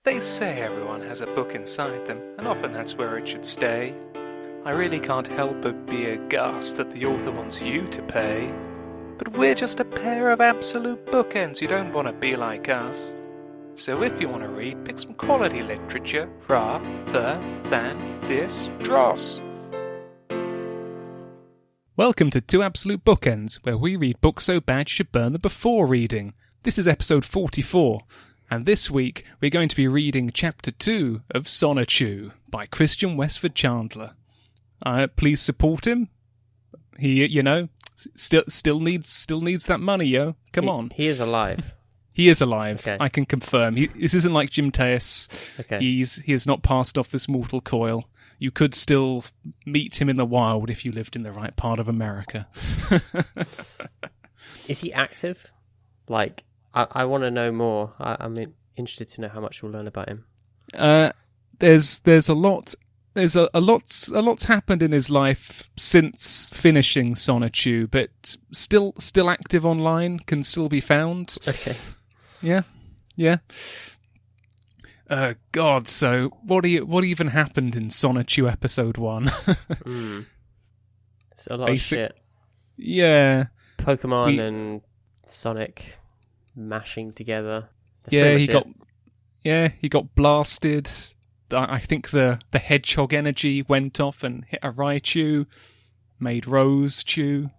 They say everyone has a book inside them, and often that's where it should stay. I really can't help but be aghast that the author wants you to pay. But we're just a pair of absolute bookends who don't want to be like us. So if you want to read, pick some quality literature rather than this dross. Welcome to Two Absolute Bookends, where we read books so bad you should burn them before reading. This is episode 44. And this week, we're going to be reading Chapter 2 of Sonichu by Christian Westford Chandler. Please support him. He, still needs that money, yo. Come on. He is alive. He is alive. Okay. I can confirm. This isn't like Jim Teus. Okay. He has not passed off this mortal coil. You could still meet him in the wild if you lived in the right part of America. Is he active? I want to know more. I'm interested to know how much we'll learn about him. There's a lot. A lot's happened in his life since finishing Sonichu, but still active online, can still be found. Okay. Yeah. God. So what even happened in Sonichu episode 1? It's a lot of shit. Yeah. Pokemon and Sonic mashing together. He got blasted. I think the hedgehog energy went off and hit a Raichu, made Rose chew.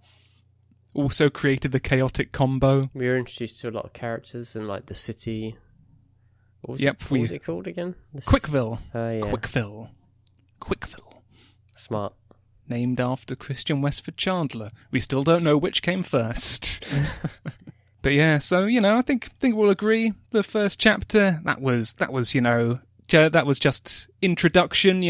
Also created the chaotic combo. We were introduced to a lot of characters and the city. What was it called again? Quickville. Yeah. Quickville. Smart. Named after Christian Westford Chandler. We still don't know which came first. But yeah, so I think we'll agree. The first chapter that was just introduction.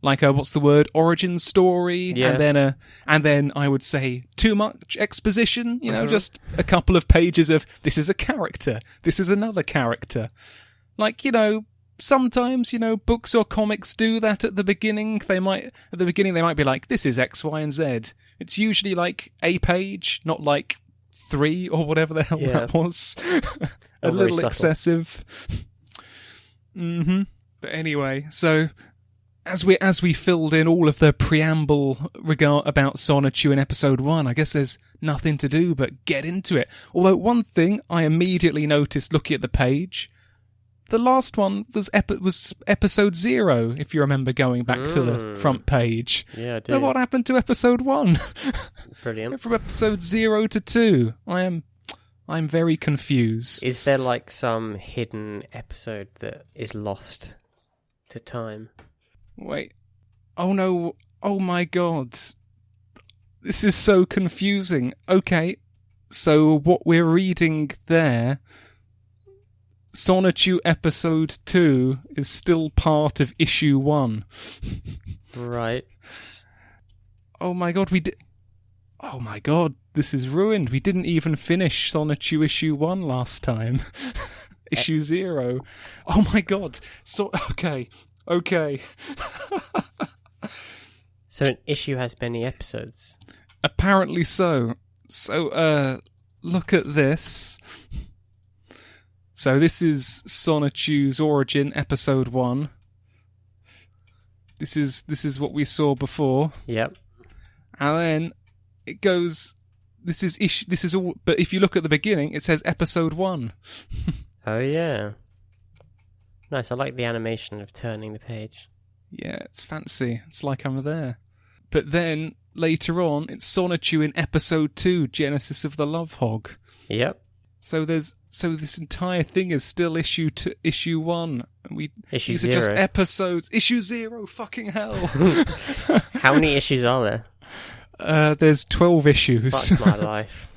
What's the word? Origin story. Yeah. And then I would say too much exposition. Just a couple of pages of this is a character, this is another character. Sometimes books or comics do that at the beginning. They might be like, this is X, Y, and Z. It's usually like a page, not like 3 or whatever the hell that was. A little excessive. But anyway, so as we filled in all of the preamble about Sonichu in episode 1, I guess there's nothing to do but get into it. Although one thing I immediately noticed looking at the page, the last one was episode 0, if you remember going back to the front page. Yeah, I do. So what happened to episode 1? Brilliant. From episode 0 to 2. I'm very confused. Is there some hidden episode that is lost to time? Wait. Oh no. Oh my god. This is so confusing. Okay. So what we're reading there, Sonichu episode 2 is still part of issue 1. Right. Oh my god, oh my god, this is ruined. We didn't even finish Sonichu issue 1 last time. Issue 0. Oh my god. Okay. So an issue has many episodes? Apparently so. So, look at this. So this is Sonichu's Origin, episode 1. This is what we saw before. Yep. And then it goes. This is all. But if you look at the beginning, it says episode 1. Oh yeah. Nice. I like the animation of turning the page. Yeah, it's fancy. It's like I'm there. But then later on, it's Sonichu in episode 2, Genesis of the Love Hog. Yep. So this entire thing is still issue 1. Issue 0. These are just episodes. Issue 0. Fucking hell. How many issues are there? There's 12 issues. Fuck my life.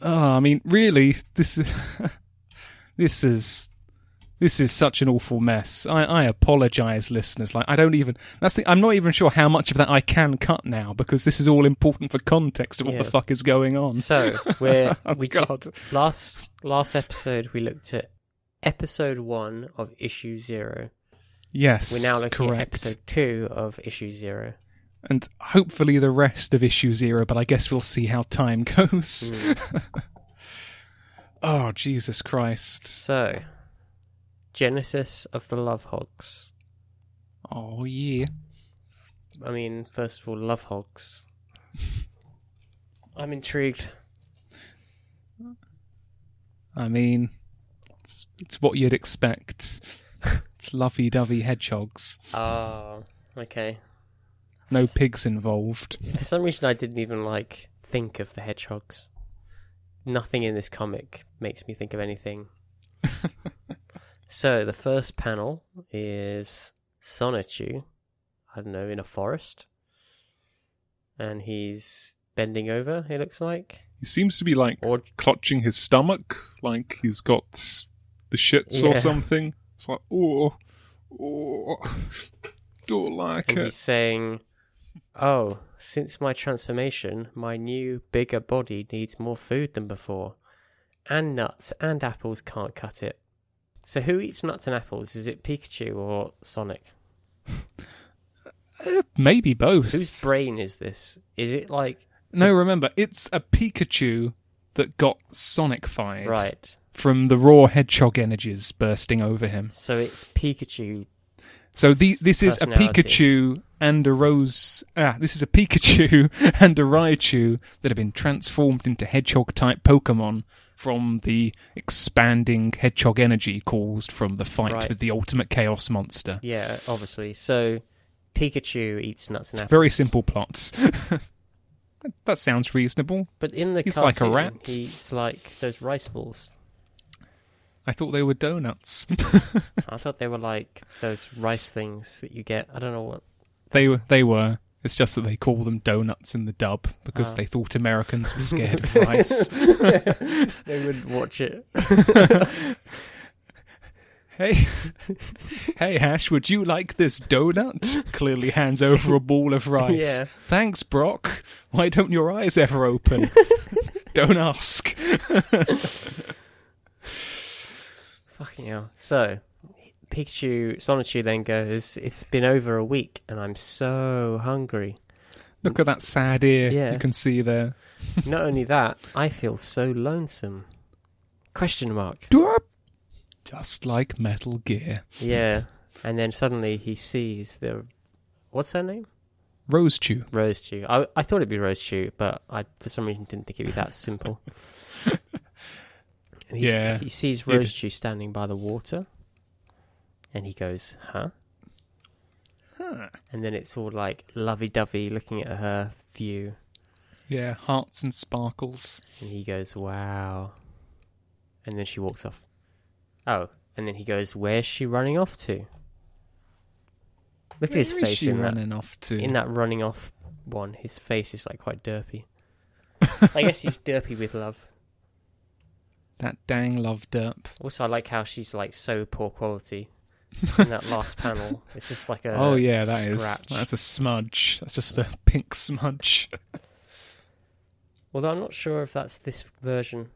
I mean, really, this is such an awful mess. I apologise, listeners. I'm not even sure how much of that I can cut now, because this is all important for context of what the fuck is going on. So last episode we looked at episode 1 of issue 0. Yes, we're now looking correct. at episode 2 of issue 0. And hopefully the rest of issue 0, but I guess we'll see how time goes. Oh, Jesus Christ. So, Genesis of the Love Hogs. Oh, yeah. I mean, first of all, Love Hogs. I'm intrigued. I mean, it's what you'd expect. It's lovey-dovey hedgehogs. Oh, okay. No pigs involved. For some reason, I didn't even, think of the hedgehogs. Nothing in this comic makes me think of anything. So, the first panel is Sonichu, I don't know, in a forest. And he's bending over, it looks like. He seems to be, clutching his stomach, like he's got the shits or something. It's like, don't like and it. He's saying, oh, since my transformation, my new, bigger body needs more food than before. And nuts and apples can't cut it. So who eats nuts and apples? Is it Pikachu or Sonic? Maybe both. Whose brain is this? Is it No, remember, it's a Pikachu that got Sonic-fied. Right. From the raw hedgehog energies bursting over him. So it's Pikachu. So this is a Pikachu and a this is a Pikachu and a Raichu that have been transformed into hedgehog-type Pokemon from the expanding hedgehog energy caused from the fight with the ultimate chaos monster. Yeah, obviously. So Pikachu eats nuts and apples. Very simple plots. That sounds reasonable. But in the he's cartoon, like a rat. He eats those rice balls. I thought they were donuts. I thought they were those rice things that you get. I don't know what. They were. It's just that they call them donuts in the dub because they thought Americans were scared of rice. They wouldn't watch it. Hey, Ash, would you like this donut? Clearly hands over a ball of rice. Yeah. Thanks, Brock. Why don't your eyes ever open? Don't ask. Fucking hell. So, Sonichu then goes, it's been over a week and I'm so hungry. Look at that sad ear you can see there. Not only that, I feel so lonesome. Question mark. Just like Metal Gear. Yeah. And then suddenly he sees what's her name? Rosechew. Rosechew. I thought it'd be Rosechew, but I for some reason didn't think it'd be that simple. And he sees Rosechew standing by the water, and he goes, huh? And then it's all lovey-dovey looking at her view. Yeah, hearts and sparkles. And he goes, wow. And then she walks off. Oh, and then he goes, where's she running off to? Look at his face in that running off one. His face is quite derpy. I guess he's derpy with love. That dang love derp. Also, I like how she's so poor quality in that last panel. It's just a scratch. That's a smudge. That's just a pink smudge. Although I'm not sure if that's this version.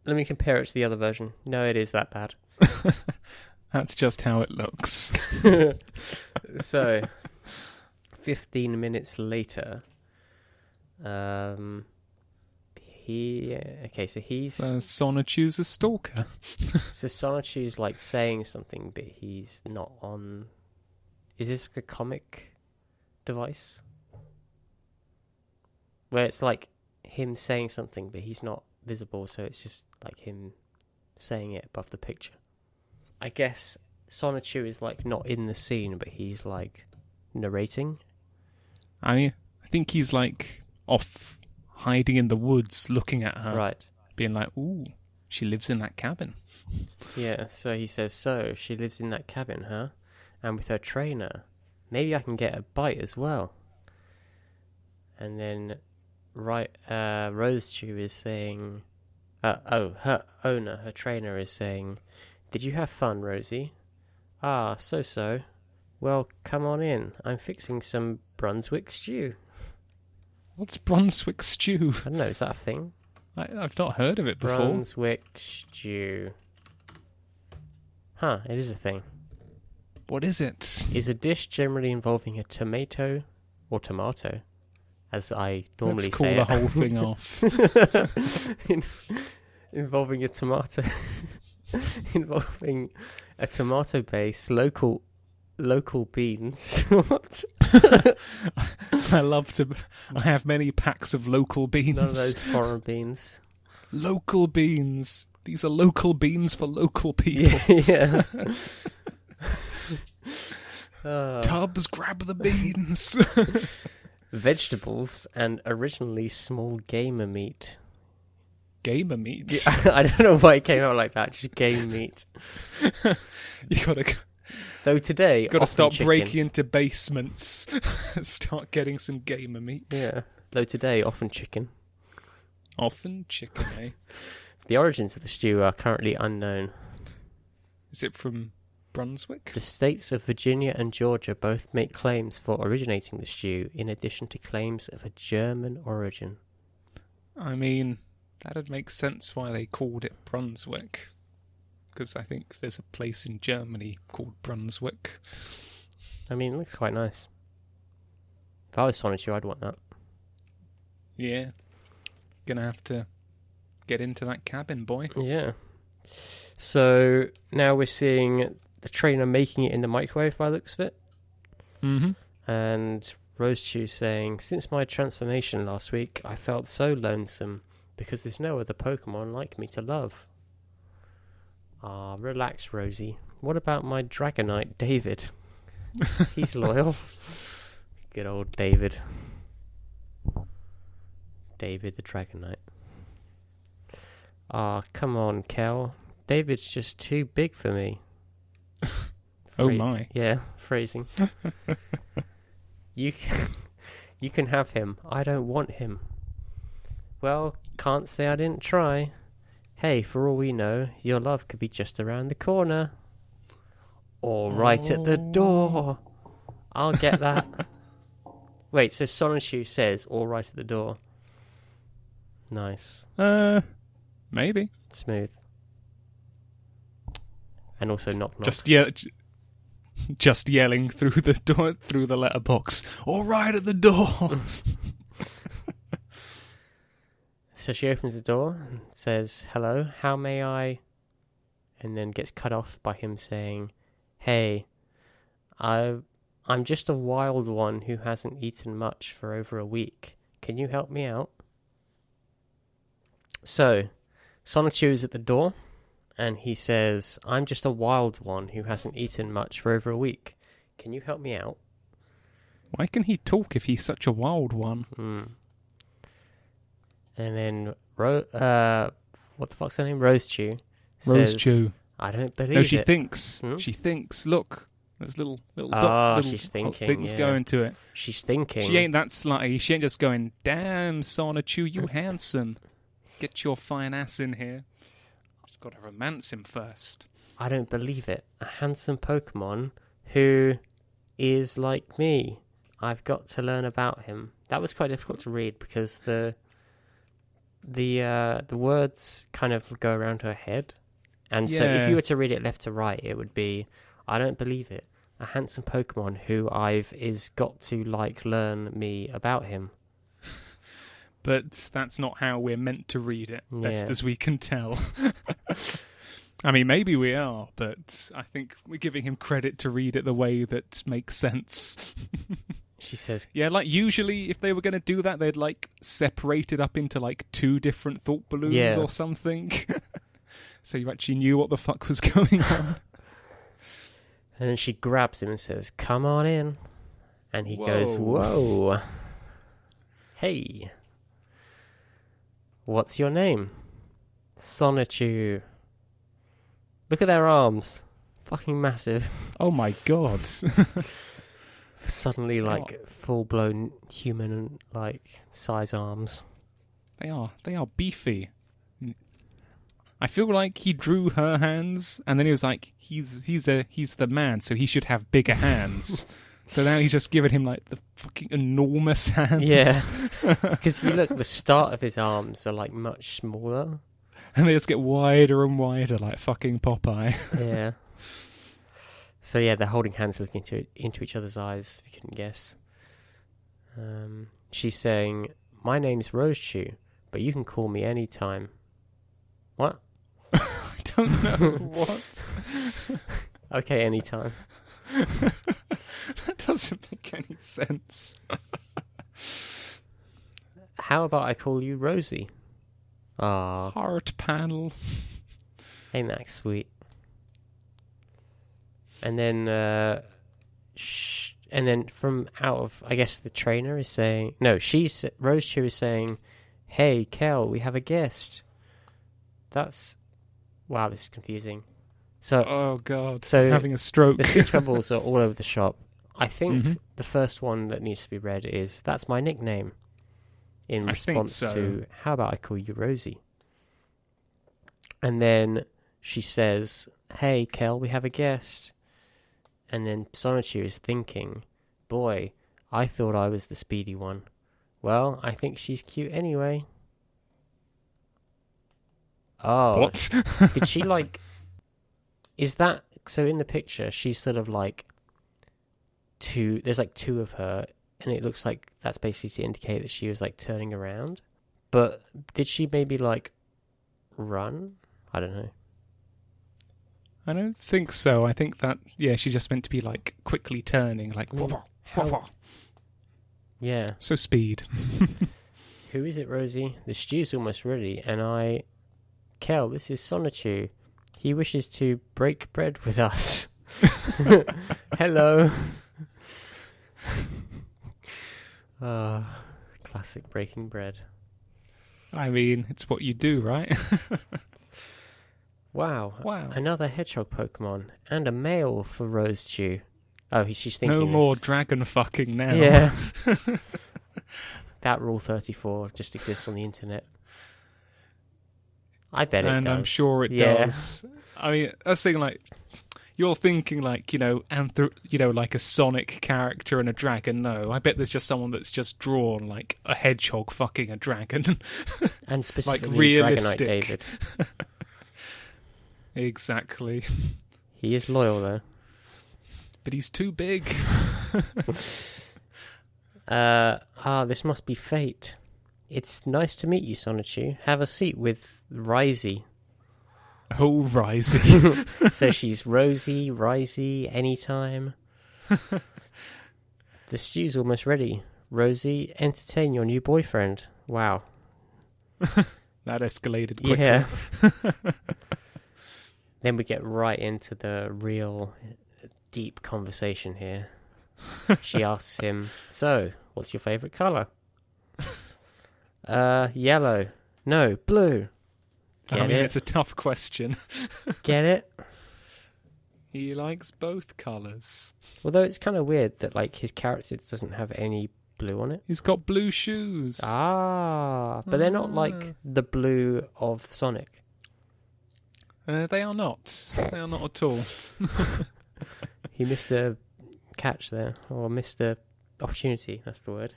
Let me compare it to the other version. No, it is that bad. That's just how it looks. So, 15 minutes later, he's Sonichu's a stalker. So Sonichu's saying something, but he's not on. Is this a comic device where it's him saying something, but he's not visible, so it's just him saying it above the picture? I guess Sonichu is not in the scene, but he's narrating. I think he's off hiding in the woods looking at her. Right. Being ooh, she lives in that cabin. Yeah, so he says, so she lives in that cabin, huh? And with her trainer, maybe I can get a bite as well. And then Rosechew is saying, her owner, her trainer is saying, did you have fun, Rosie? Ah, so. Well, come on in. I'm fixing some Brunswick stew. What's Brunswick stew? I don't know, is that a thing? I've not heard of it before. Brunswick stew. Huh, it is a thing. What is it? Is a dish generally involving a tomato, as I normally say. Let's call the whole thing off. Involving a tomato. involving a tomato-based local beans. What? I have many packs of local beans. None of those foreign beans. Local beans. These are local beans for local people. Yeah. Tubbs, grab the beans. Vegetables and originally small gamer meat. Gamer meat? Yeah, I don't know why it came out like that. Just game meat. You gotta... Though today, gotta start chicken. breaking into basements and start getting some gamer meat. Yeah. Though today, often chicken. Often chicken, eh? The origins of the stew are currently unknown. Is it from Brunswick? The states of Virginia and Georgia both make claims for originating the stew, in addition to claims of a German origin. I mean, that'd make sense why they called it Brunswick. Because I think there's a place in Germany called Brunswick. I mean, it looks quite nice. If I was Sonichu, I'd want that. Yeah. Gonna have to get into that cabin, boy. Yeah. So now we're seeing the trainer making it in the microwave by the looks of it. Mm-hmm. And Rosechew saying, since my transformation last week, I felt so lonesome because there's no other Pokemon like me to love. Ah, relax, Rosie. What about my Dragonite, David? He's loyal. Good old David. David the Dragonite. Ah, come on, Kel. David's just too big for me. Oh my. Yeah, phrasing. You can have him. I don't want him. Well, can't say I didn't try. Hey, for all we know, your love could be just around the corner. Or right at the door. I'll get that. Wait, so Sonichu says, all right at the door. Nice. Maybe. Smooth. And also knock knock. Just yelling through the door, through the letterbox. All right at the door. So she opens the door and says, hello, how may I? And then gets cut off by him saying, hey, I'm just a wild one who hasn't eaten much for over a week. Can you help me out? So, Sonichu is at the door, and he says, I'm just a wild one who hasn't eaten much for over a week. Can you help me out? Why can he talk if he's such a wild one? And then, what the fuck's her name? Rosechew. Rosechew. I don't believe it. No, she thinks. She thinks, look, there's little she's thinking, things going to it. She's thinking. She ain't that slutty. She ain't just going, damn, Sonichu, you handsome. Get your fine ass in here. Just got to romance him first. I don't believe it. A handsome Pokemon who is like me. I've got to learn about him. That was quite difficult to read because the words kind of go around her head. And so if you were to read it left to right, it would be, I don't believe it. A handsome Pokemon who is got to learn me about him. But that's not how we're meant to read it, best as we can tell. I mean, maybe we are, but I think we're giving him credit to read it the way that makes sense. She says... Yeah, usually if they were going to do that, they'd, separate it up into, two different thought balloons or something. So you actually knew what the fuck was going on. And then she grabs him and says, come on in. And he goes, whoa. Hey. What's your name? Sonichu. Look at their arms. Fucking massive. Oh my god. Suddenly, full-blown human, size arms. They are beefy. I feel like he drew her hands, and then he was like, he's the man, so he should have bigger hands. So now he's just giving him, the fucking enormous hands. Yeah. Because if you look, the start of his arms are, much smaller. And they just get wider and wider, like fucking Popeye. Yeah. So, yeah, they're holding hands looking into each other's eyes, if you couldn't guess. She's saying, my name's Rosechew, but you can call me anytime. What? I don't know. What? Okay, anytime. That doesn't make any sense. How about I call you Rosie? Ah, Heart panel. ain't that sweet? And then, and then from out of, I guess the trainer is saying, no, Rose Chew is saying, "Hey, Kel, we have a guest." Wow, this is confusing. So, oh god, so I'm having a stroke. The speech bubbles are all over the shop. I think the first one that needs to be read is, "That's my nickname," in response to, "How about I call you Rosie?" And then she says, "Hey, Kel, we have a guest." And then Sonichu is thinking, "Boy, I thought I was the speedy one. Well, I think she's cute anyway." Oh. What? Did she like... Is that... So in the picture, she's sort of like... There's like two of her, and it looks like that's basically to indicate that she was like turning around. But did she maybe like run? I don't know. I don't think so. I think that, yeah, she's just meant to be like quickly turning, like wobble, wobble. Yeah. So speed. Who is it, Rosie? The stew's almost ready, and Kel, this is Sonichu. He wishes to break bread with us. Hello. Classic breaking bread. I mean, it's what you do, right? Wow. Another hedgehog Pokemon, and a male for Rose Chew. Oh, she's thinking no more dragon fucking now. Yeah. That Rule 34 just exists on the internet. I bet it does. And I'm sure it does. I mean, I was thinking, like, you're thinking, like, like a Sonic character and a dragon. No, I bet there's just someone that's just drawn, like, a hedgehog fucking a dragon. And specifically like, realistic. Dragonite David. Exactly. He is loyal, though. But he's too big. This must be fate. It's nice to meet you, Sonichu. Have a seat with Risey. Oh, Risey. So she's Rosie, Risey, anytime. The stew's almost ready. Rosie, entertain your new boyfriend. Wow. That escalated quickly. Yeah. Then we get right into the real deep conversation here. She asks him, "So, what's your favourite colour?" Yellow. No, blue. Get it? It's a tough question. Get it? He likes both colours. Although it's kind of weird that like his character doesn't have any blue on it. He's got blue shoes. But they're not like the blue of Sonic. They are not. They are not at all. He missed a catch there, or missed a opportunity. That's the word.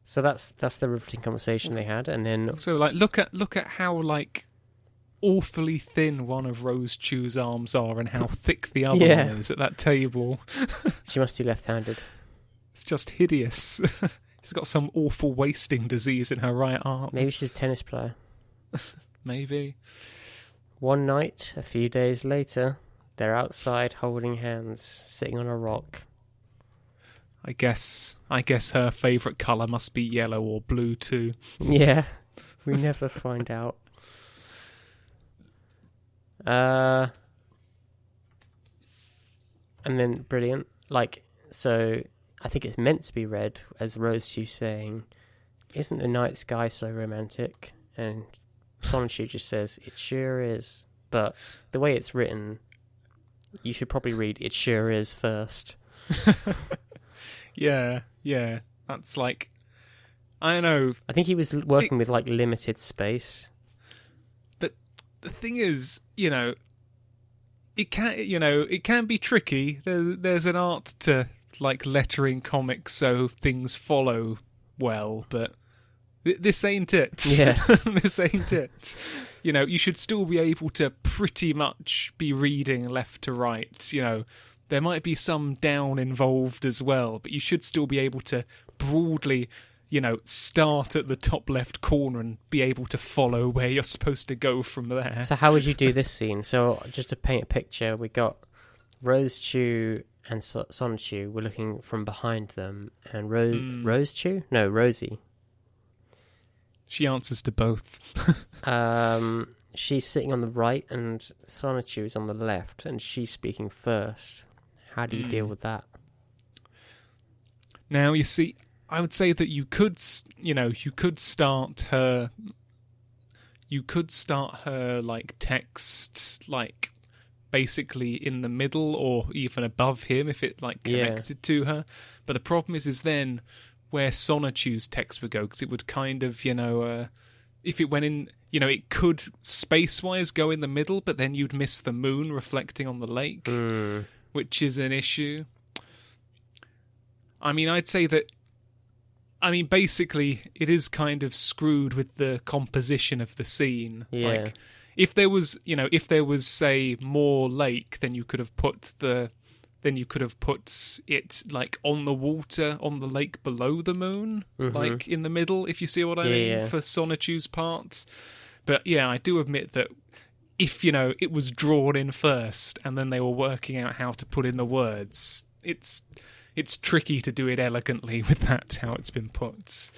So that's the riveting conversation they had, and then so like look at how like awfully thin one of Rose Chew's arms are, and how thick the other one is at that table. She must be left-handed. It's just hideous. She's got some awful wasting disease in her right arm. Maybe she's a tennis player. Maybe. One night, a few days later, they're outside holding hands, sitting on a rock. I guess her favourite colour must be yellow or blue too. Yeah, we never find out. And then brilliant. Like, so I think it's meant to be read as Rose Chew saying, "Isn't the night sky so romantic?" And Sonichu just says, "It sure is." But the way it's written, you should probably read "It sure is" first. Yeah. That's like, I don't know. I think he was working with like limited space. But the thing is, it can be tricky. There's an art to like lettering comics so things follow well, but this ain't it. Yeah. This ain't it. You should still be able to pretty much be reading left to right. There might be some down involved as well, but you should still be able to broadly, start at the top left corner and be able to follow where you're supposed to go from there. So how would you do this scene? So just to paint a picture, we got Rosechu and Sonichu were looking from behind them, and Rosechu? No, Rosie. She answers to both. She's sitting on the right, and Sonichu is on the left, and she's speaking first. How do you deal with that? Now, you see, I would say that you could start her like text, like basically in the middle or even above him if it like connected to her. But the problem is then where Sonichu's text would go, because it would kind of, if it went in, it could space-wise go in the middle, but then you'd miss the moon reflecting on the lake, which is an issue. I mean, I'd say that, basically, it is kind of screwed with the composition of the scene. Yeah. Like, if there was, say, more lake, then you could have put it like on the water, on the lake below the moon, like in the middle, if you see what I mean, for Sonichu's part. But yeah, I do admit that if, it was drawn in first and then they were working out how to put in the words, it's tricky to do it elegantly with that, how it's been put.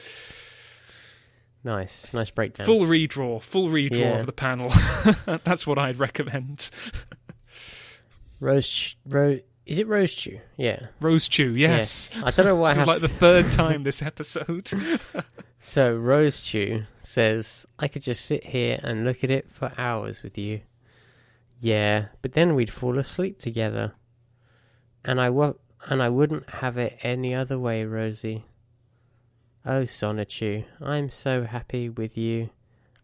Nice breakdown. Full redraw of the panel. That's what I'd recommend. Is it Rosechu? Yeah. Rosechu, yes. I don't know why. This is like the third time this episode. So Rosechu says, I could just sit here and look at it for hours with you. Yeah, but then we'd fall asleep together. And I wouldn't have it any other way, Rosie. Oh, Sonichu, I'm so happy with you.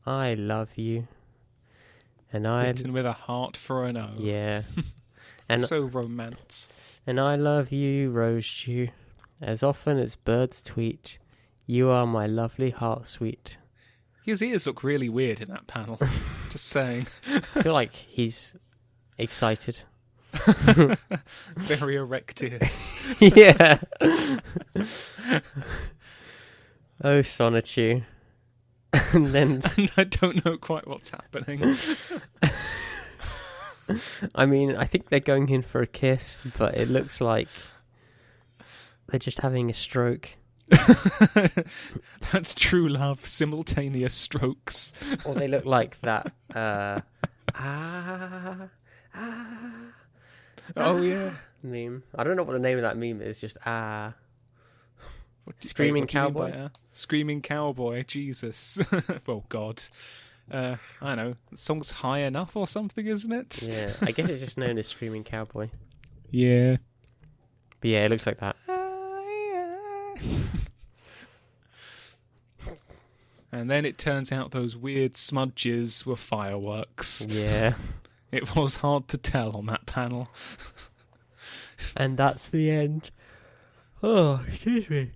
I love you. And Written with a heart for an O. Yeah. And so romance. And I love you, Rosechu. As often as birds tweet, you are my lovely heart sweet. His ears look really weird in that panel. Just saying. I feel like he's excited. Very erect ears. Yeah. Oh, Sonichu. And then... And I don't know quite what's happening. I think they're going in for a kiss, but it looks like they're just having a stroke. That's true love, simultaneous strokes. Or they look like that. Oh, yeah. Meme. I don't know what the name of that meme is, just Screaming Cowboy. Screaming Cowboy, Jesus. Well, God. I don't know. The song's High Enough or something, isn't it? Yeah, I guess it's just known as Screaming Cowboy. Yeah. But yeah, it looks like that. And then it turns out those weird smudges were fireworks. Yeah. It was hard to tell on that panel. And that's the end. Oh, excuse me.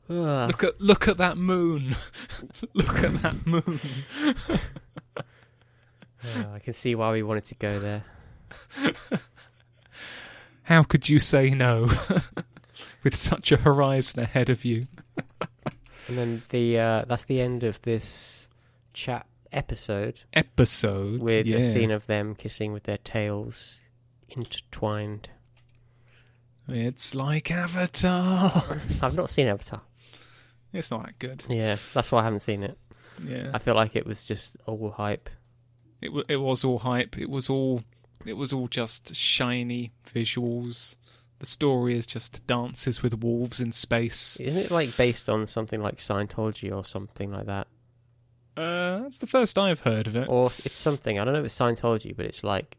Look at that moon. Look at that moon. I can see why we wanted to go there. How could you say no with such a horizon ahead of you? And then that's the end of this episode. With a scene of them kissing with their tails intertwined. It's like Avatar. I've not seen Avatar. It's not that good. Yeah, that's why I haven't seen it. Yeah, I feel like it was just all hype. It was all hype. It was all just shiny visuals. The story is just dances with wolves in space. Isn't it like based on something like Scientology or something like that? That's the first I've heard of it. Or it's something. I don't know if it's Scientology, but it's like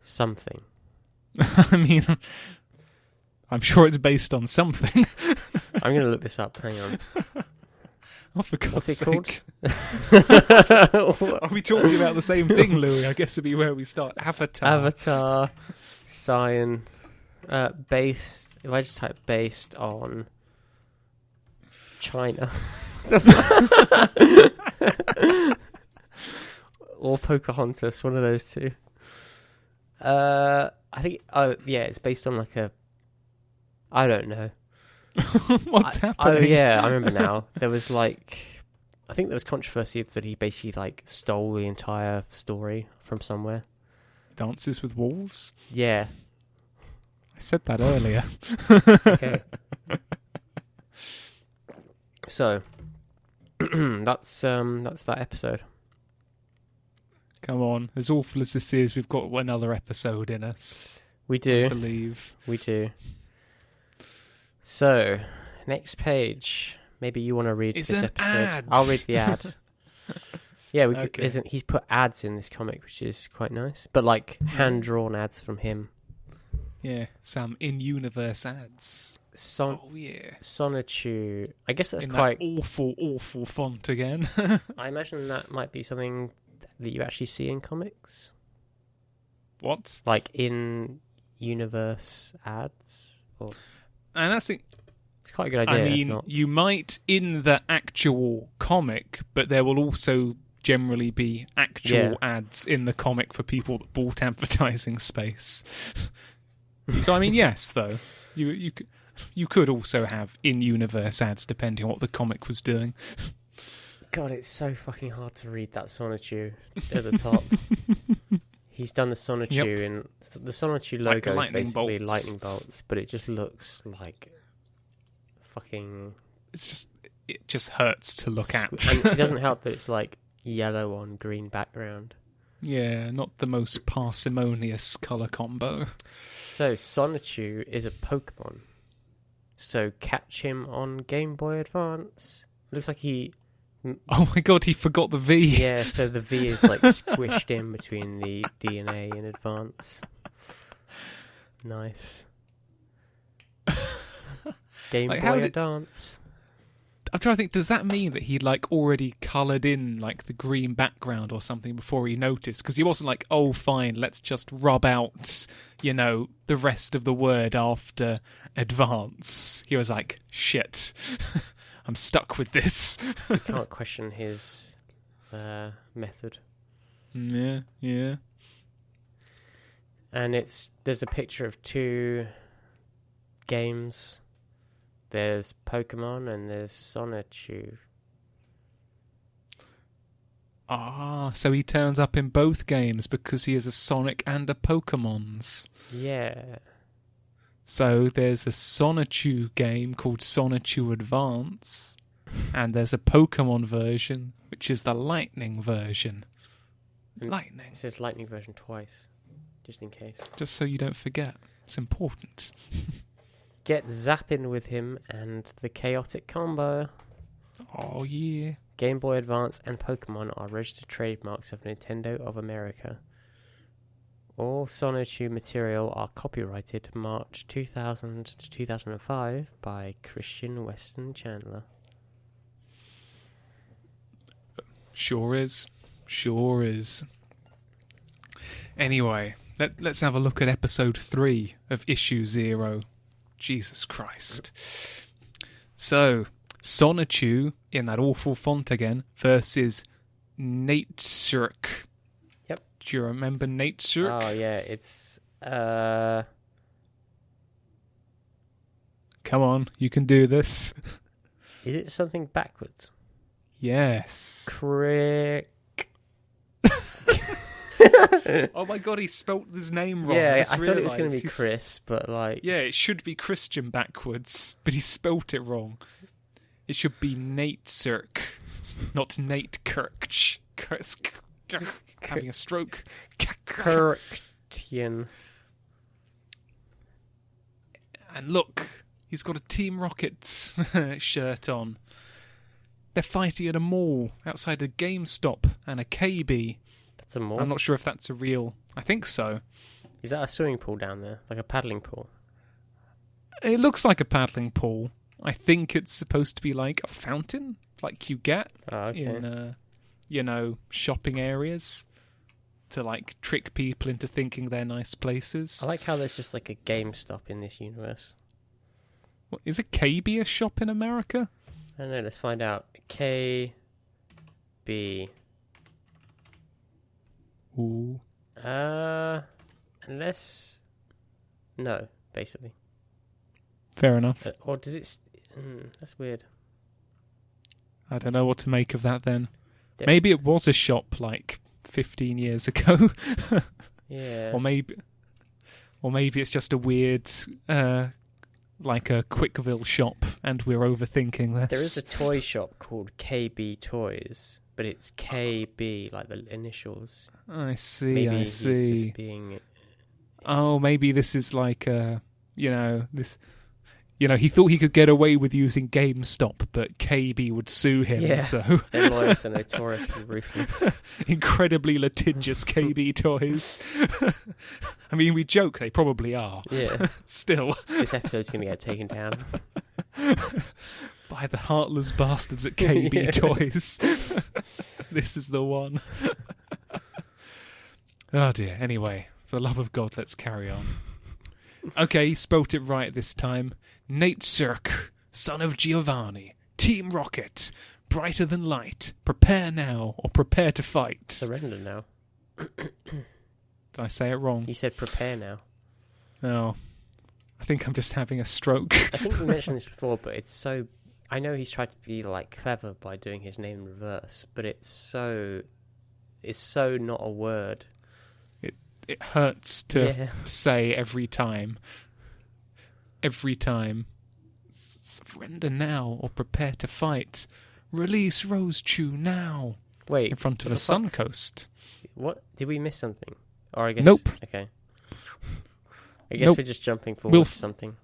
something. I mean, I'm sure it's based on something. I'm going to look this up. Hang on. Oh, for God's What's it sake. called? Are we talking about the same thing, Louis? I guess it'd be where we start. Avatar, based. If I just type based on China. Or Pocahontas, one of those two. I think, it's based on like I don't know. What's happening? Oh yeah, I remember now. There was I think there was controversy that he basically stole the entire story from somewhere. Dances with Wolves? Yeah. I said that earlier. Okay. So that's that episode. Come on, as awful as this is, we've got another episode in us. We do. I believe. We do. So, next page. Maybe you want to read it's this an episode. ad. I'll read the ad. Yeah, Okay. He's put ads in this comic, which is quite nice. But hand-drawn ads from him. Yeah, some in-universe ads. Oh yeah, Sonichu. I guess that's in quite that awful font again. I imagine that might be something that you actually see in comics. What? Like in universe ads, And that's the. It's quite a good idea. I mean, you might in the actual comic, but there will also generally be actual ads in the comic for people that bought advertising space. So I mean, yes, though you could also have in-universe ads depending on what the comic was doing. God, it's so fucking hard to read that Sonichu at the top. He's done the Sonichu, and the Sonichu logo is basically lightning bolts, but it just looks like fucking. It just hurts to look at. And it doesn't help that it's yellow on green background. Yeah, not the most parsimonious colour combo. So Sonichu is a Pokemon. So catch him on Game Boy Advance. Looks like he. Oh my god, he forgot the V. Yeah, so the V is squished in between the DNA in Advance. Nice. Game Boy Advance. I'm trying to think, does that mean that he already coloured in the green background or something before he noticed? Because he wasn't oh fine, let's just rub out, the rest of the word after Advance. He was shit. I'm stuck with this. You can't question his method. Yeah. And there's a picture of two games. There's Pokemon and there's Sonichu. Ah, so he turns up in both games because he is a Sonic and a Pokemon's. Yeah. So there's a Sonichu game called Sonichu Advance, and there's a Pokemon version, which is the Lightning version. Lightning. It says Lightning version twice, just in case. Just so you don't forget. It's important. Get zapping with him and the chaotic combo. Oh, yeah. Game Boy Advance and Pokemon are registered trademarks of Nintendo of America. All Sonichu material are copyrighted March 2000 to 2005 by Christian Weston Chandler. Sure is. Anyway, let's have a look at episode 3 of issue 0. Jesus Christ. So, Sonichu, in that awful font again, versus Natesurk. Yep. Do you remember Natesurk? Oh, yeah, it's... Come on, you can do this. Is it something backwards? Yes. Crick. Oh my god, he spelt his name wrong. Yeah, I thought it was going to be Chris, but Yeah, it should be Christian backwards, but he spelt it wrong. It should be Natesurk, not Nate Kirch. Having a stroke. Kirktian. And look, he's got a Team Rocket shirt on. They're fighting at a mall outside a GameStop and a KB. That's a mall? I'm not sure if that's a real... I think so. Is that a swimming pool down there? Like a paddling pool? It looks like a paddling pool. I think it's supposed to be like a fountain, like you get in, shopping areas to trick people into thinking they're nice places. I like how there's just a GameStop in this universe. What, is a KB a shop in America? I don't know, let's find out. KB. Ooh. Unless... No, basically. Fair enough. Or does it... That's weird. I don't know what to make of that then. Maybe it was a shop like 15 years ago. Yeah. Or maybe it's just a weird, like a Quickville shop, and we're overthinking this. There is a toy shop called KB Toys, but it's KB, like the initials. I see, maybe I see. He's just being... Oh, maybe this is like he thought he could get away with using GameStop, but KB would sue him. Yeah, so their lawyers are notoriously ruthless. Incredibly litigious KB Toys. I mean, we joke, they probably are. Yeah. Still. This episode's going to get taken down. By the heartless bastards at KB Toys. This is the one. Oh dear, anyway, for the love of God, let's carry on. Okay, he spelt it right this time. Nate Cirque, son of Giovanni, Team Rocket, brighter than light, prepare now or prepare to fight. Surrender now. Did I say it wrong? You said prepare now. No. I think I'm just having a stroke. I think we mentioned this before, but it's so... I know he's tried to be like clever by doing his name in reverse, but it's so not a word. It hurts to say every time. Every time. Surrender now or prepare to fight. Release Rose Chew now. Wait. In front of a Suncoast. What? Did we miss something? Or I guess... Nope. Okay. I guess we're just jumping forward to something.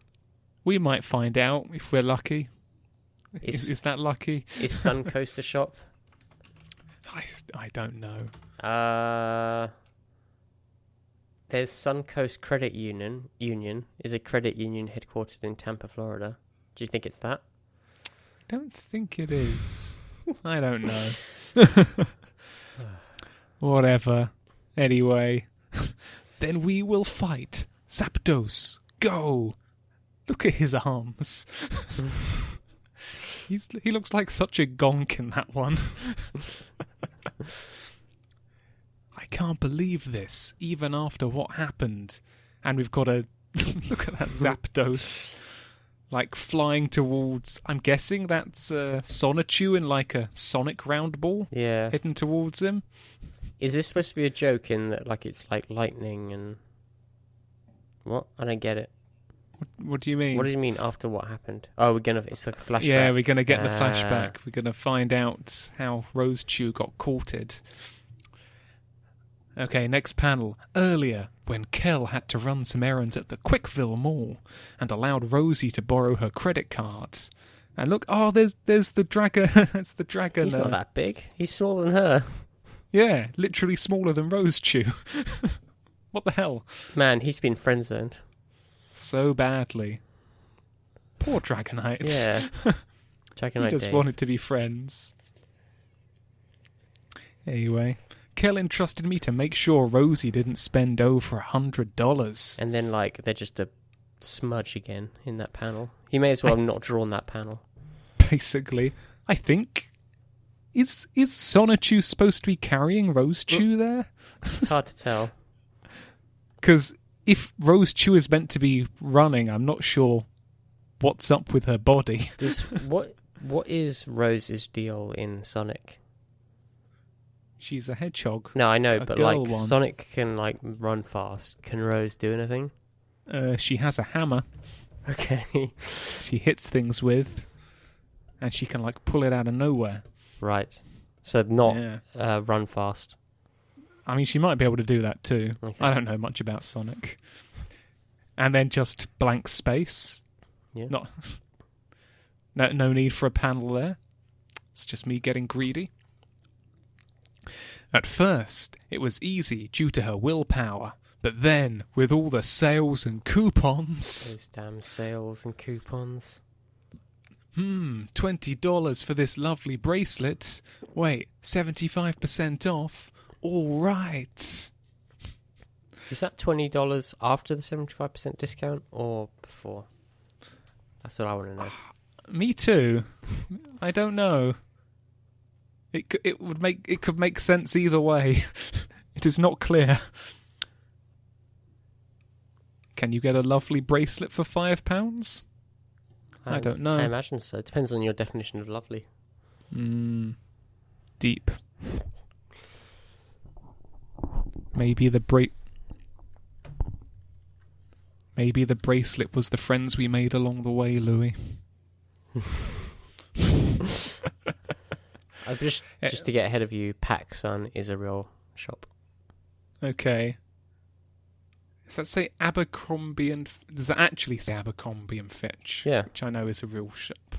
We might find out if we're lucky. Is that lucky? Is Suncoast a shop? I don't know. There's Suncoast Credit Union. Is a credit union headquartered in Tampa, Florida. Do you think it's that? I don't think it is. I don't know. Whatever. Anyway. Then we will fight. Zapdos, go! Look at his arms. He looks like such a gonk in that one. I can't believe this, even after what happened. And we've got a... Look at that Zapdos. Like, flying towards... I'm guessing that's Sonichu in, like, a Sonic round ball? Yeah. Heading towards him? Is this supposed to be a joke in that, like, it's like lightning and... What? I don't get it. What do you mean? What do you mean after what happened? Oh, it's like a flashback. Yeah, we're going to get the flashback. We're going to find out how Rose Chew got courted. Okay, next panel. Earlier, when Kel had to run some errands at the Quickville Mall and allowed Rosie to borrow her credit cards. And look, there's the dragon. That's the dragon. He's not that big. He's smaller than her. Yeah, literally smaller than Rose Chew. What the hell? Man, he's been friend-zoned. So badly. Poor Dragonite. Yeah. Dragonite He just wanted to be friends. Anyway, Kel entrusted me to make sure Rosie didn't spend over $100. And then, like, they're just a smudge again in that panel. He may as well have not drawn that panel. Basically. I think... Is Sonichu supposed to be carrying Rose Chew there? It's hard to tell. Because if Rose Chew is meant to be running, I'm not sure what's up with her body. What is Rose's deal in Sonic? She's a hedgehog. No, I know, but like Sonic can like run fast. Can Rose do anything? She has a hammer. Okay. She hits things with, and she can like pull it out of nowhere. Right. So not run fast. I mean, she might be able to do that too. Okay. I don't know much about Sonic. And then just blank space. Yeah. No need for a panel there. It's just me getting greedy. At first, it was easy due to her willpower. But then, with all the sales and coupons... Those damn sales and coupons. $20 for this lovely bracelet. Wait, 75% off? All right. Is that $20 after the 75% discount or before? That's what I want to know. Me too. I don't know. It could make sense either way. It is not clear. Can you get a lovely bracelet for £5? I don't know. I imagine so. It depends on your definition of lovely. Deep. Maybe the bracelet was the friends we made along the way, Louis. Just to get ahead of you, PacSun is a real shop. Okay. Does that say Abercrombie and... Does that actually say Abercrombie and Fitch? Yeah. Which I know is a real shop.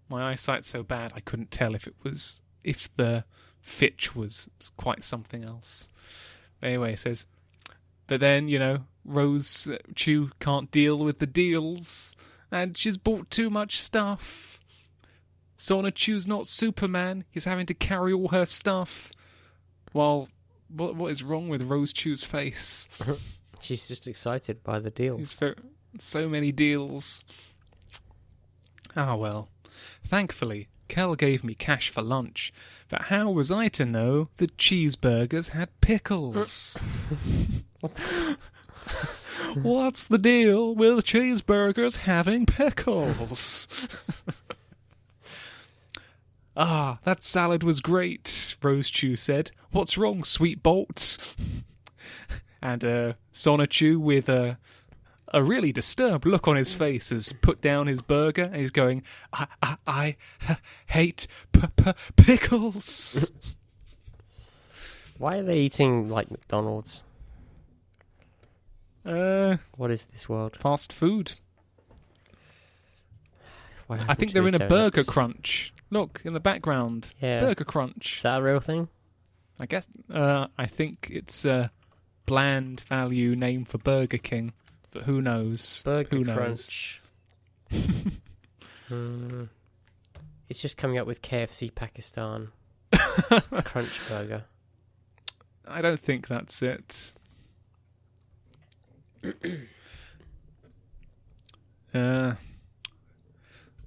My eyesight's so bad I couldn't tell if the Fitch was quite something else. But anyway, it says... But then, Rose Chu can't deal with the deals, and she's bought too much stuff. Sonichu's not Superman. He's having to carry all her stuff. While, what is wrong with Rose Chu's face? She's just excited by the deals. So many deals. Ah, well. Thankfully, Kel gave me cash for lunch. But how was I to know the cheeseburgers had pickles? What's the deal with cheeseburgers having pickles? Ah, that salad was great, Rose Chu said. What's wrong, sweet bolt? And Sonichu, with a really disturbed look on his face, has put down his burger and he's going, I hate pickles. Why are they eating like McDonald's? What is this world? Fast food. I think they're in a burger crunch. Look, in the background. Yeah. Burger crunch. Is that a real thing? I guess. I think it's a bland value name for Burger King, but who knows? Burger Crunch. It's just coming up with KFC Pakistan. Crunch Burger. I don't think that's it.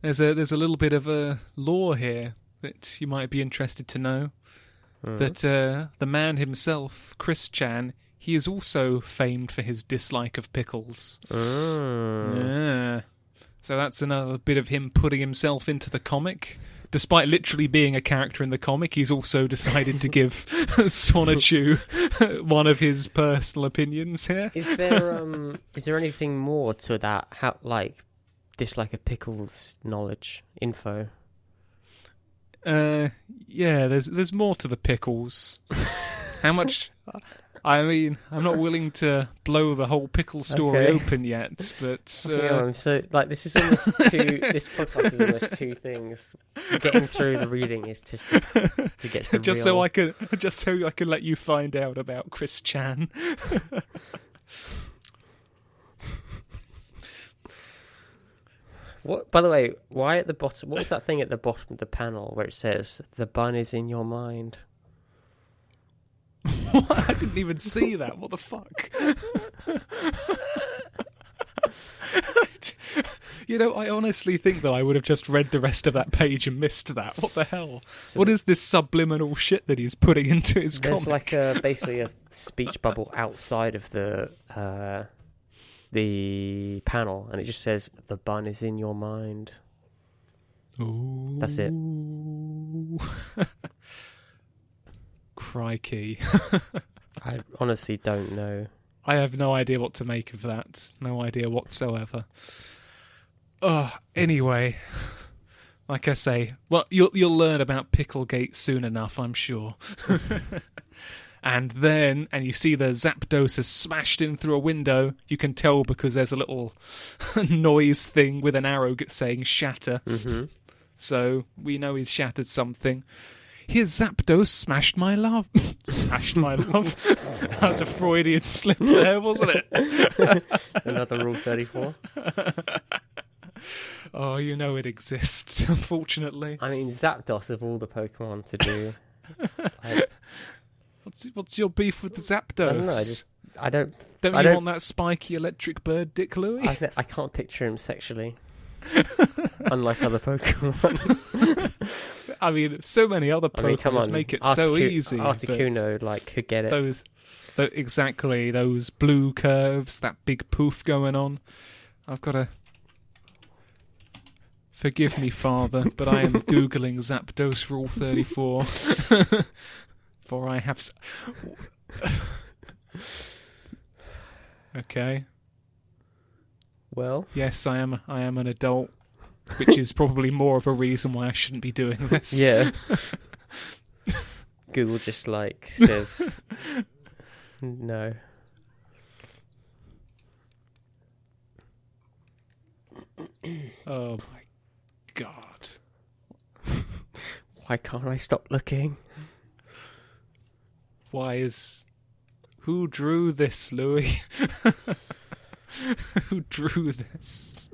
There's a little bit of a lore here that you might be interested to know. That the man himself, Chris Chan, he is also famed for his dislike of pickles. Yeah. So that's another bit of him putting himself into the comic. Despite literally being a character in the comic, he's also decided to give Sonichu one of his personal opinions here. Is there anything more to that? How dislike of pickles knowledge info? Yeah, there's more to the pickles. How much? I mean, I'm not willing to blow the whole pickle story open yet, but so this is almost this podcast is almost two things. Getting through the reading is just to get to the just so I can let you find out about Chris Chan. What? By the way, why at the bottom? What is that thing at the bottom of the panel where it says "the bun is in your mind"? What? I didn't even see that. What the fuck? I honestly think that I would have just read the rest of that page and missed that. What the hell? So what is this subliminal shit that he's putting into his comic? There's basically a speech bubble outside of the panel, and it just says "the bun is in your mind." Ooh. That's it. Crikey. I honestly don't know. I have no idea what to make of that. No idea whatsoever. Anyway, like I say, well, you'll learn about Picklegate soon enough, I'm sure. And you see the Zapdos has smashed in through a window. You can tell because there's a little noise thing with an arrow saying shatter. Mm-hmm. So we know he's shattered something. Here's Zapdos smashed my love. Smashed my love. That was a Freudian slip there, wasn't it? Another Rule 34. Oh, it exists, unfortunately. I mean, Zapdos of all the Pokemon to do. What's your beef with the Zapdos? I don't know. Don't you want that spiky electric bird, Dick Louie? I can't picture him sexually. Unlike other Pokemon. I mean, so many other Pokemon make it so easy. Articuno, could get it. Exactly, those blue curves, that big poof going on. I've got to... Forgive me, Father, but I am Googling Zapdos Rule 34. For I have... Okay. Well? Yes, I am an adult, which is probably more of a reason why I shouldn't be doing this. Yeah. Google just, says... no. Oh, my God. Why can't I stop looking? Who drew this, Louis? Who drew this?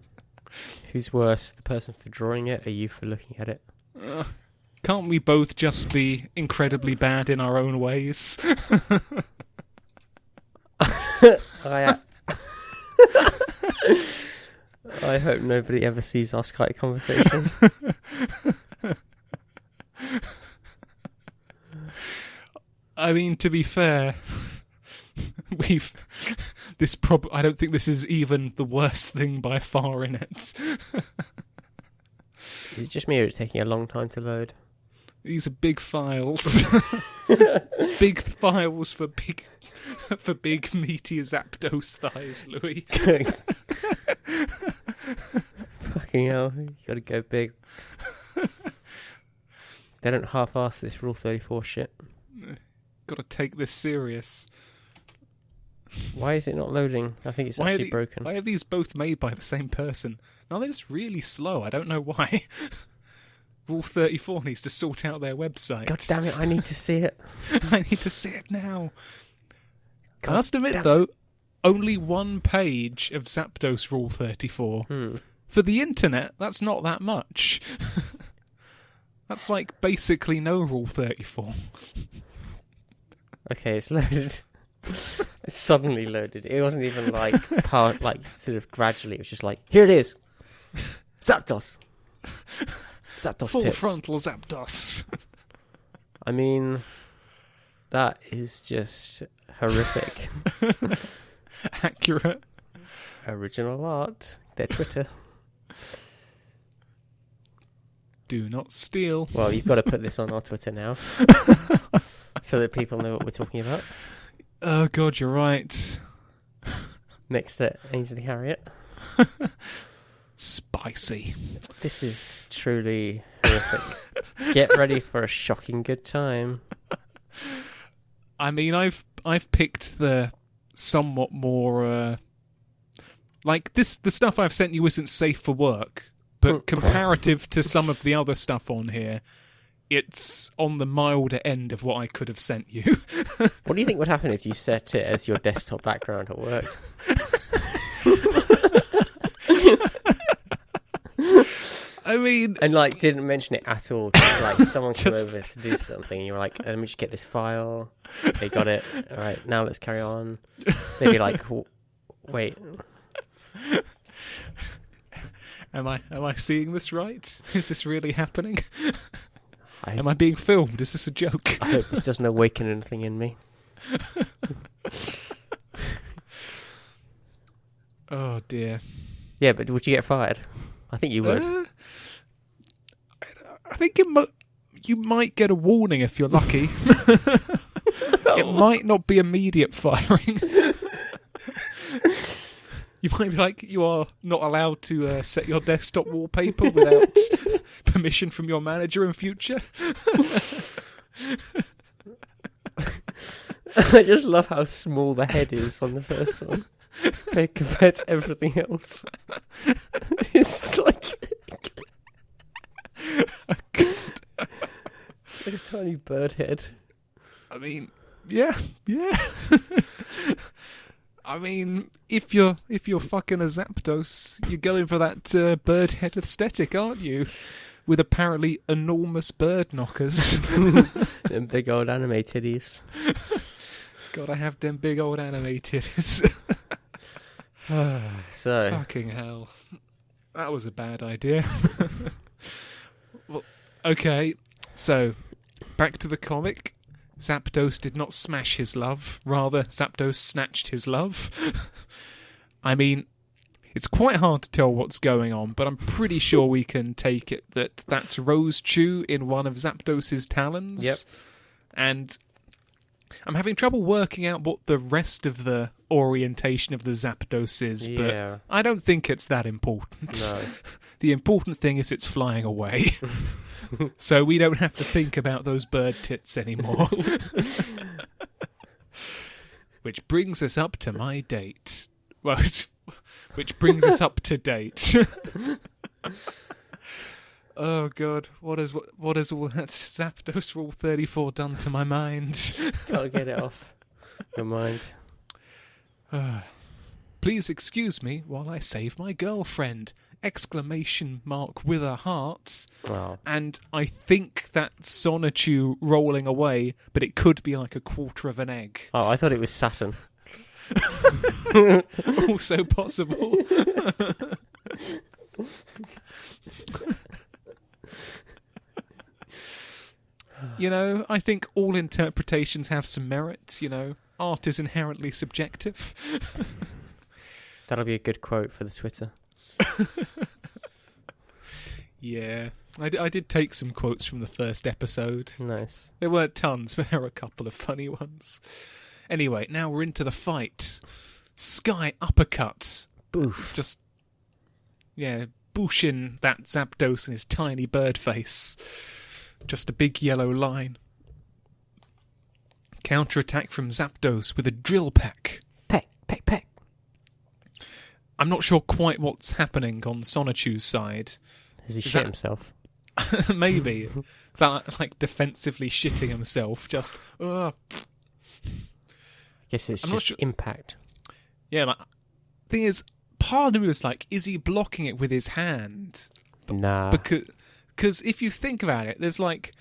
Who's worse, the person for drawing it or you for looking at it? Can't we both just be incredibly bad in our own ways? I hope nobody ever sees our Skype conversation. I mean, to be fair, I don't think this is even the worst thing by far in it. Is it just me or is it taking a long time to load? These are big files. Big files for big meaty Zapdos thighs, Louis. Fucking hell, you gotta go big. They don't half-ass this Rule 34 shit. Gotta take this serious. Why is it not loading? I think it's actually broken. Why are these both made by the same person? No, they're just really slow. I don't know why. Rule 34 needs to sort out their website. God damn it, I need to see it. I need to see it now. I must admit, though, only one page of Zapdos Rule 34. For the internet, that's not that much. That's basically no Rule 34. Okay, it's loaded. It's suddenly loaded. It wasn't even sort of gradually. It was just here it is. Zapdos. Zapdos Full tits. frontal Zapdos. I mean, that is just horrific. Accurate. Original art. Their Twitter. Do not steal. Well, you've got to put this on our Twitter now. So that people know what we're talking about. Oh, God, you're right. Next to Ainsley Harriet. Spicy. This is truly horrific. Get ready for a shocking good time. I mean, I've picked the somewhat more the stuff I've sent you isn't safe for work, but comparative to some of the other stuff on here, it's on the milder end of what I could have sent you. What do you think would happen if you set it as your desktop background at work? I mean... And, didn't mention it at all. Just, someone came over to do something, and you were like, let me just get this file. They got it. All right, now let's carry on. They'd be like, wait. Am I seeing this right? Is this really happening? Am I being filmed? Is this a joke? I hope this doesn't awaken anything in me. Oh, dear. Yeah, but would you get fired? I think you would. I think you might get a warning if you're lucky. It might not be immediate firing. You might be you are not allowed to set your desktop wallpaper without permission from your manager in future. I just love how small the head is on the first one compared to everything else. It's like a tiny bird head. I mean, yeah. I mean, if you're fucking a Zapdos, you're going for that bird head aesthetic, aren't you? With apparently enormous bird knockers. And big old anime titties. Gotta have them big old anime titties. So. Fucking hell. That was a bad idea. Well, okay, so, back to the comic. Zapdos did not smash his love. Rather, Zapdos snatched his love. I mean, It's quite hard to tell what's going on, but I'm pretty sure we can take it that that's Rose Chew in one of Zapdos's talons. Yep. And I'm having trouble working out what the rest of the orientation of the Zapdos is, but I don't think it's that important. No. The important thing is it's flying away. So we don't have to think about those bird tits anymore. Which brings us up to my date. Well, which brings us up to date. Oh God, what has all that Zapdos Rule 34 done to my mind? Can't get it off your mind. Please excuse me while I save my girlfriend! Exclamation mark with a heart. Wow. And I think that's Sonichu rolling away, but it could be like a quarter of an egg. Oh, I thought it was Saturn. Also possible. You know, I think all interpretations have some merit, you know. Art is inherently subjective. That'll be a good quote for the Twitter. Yeah. I did take some quotes from the first episode. Nice. There weren't tons, but there were a couple of funny ones. Anyway, now we're into the fight. Sky uppercut. Boof. It's just... Yeah, booshin' that Zapdos and his tiny bird face. Just a big yellow line. Counter-attack from Zapdos with a drill peck. Peck, peck, peck. I'm not sure quite what's happening on Sonichu's side. Has he shit himself? Maybe. Is that like defensively shitting himself? Just, I guess it's just impact. Yeah, like, thing is, part of me was like, is he blocking it with his hand? Nah. Because if you think about it, there's like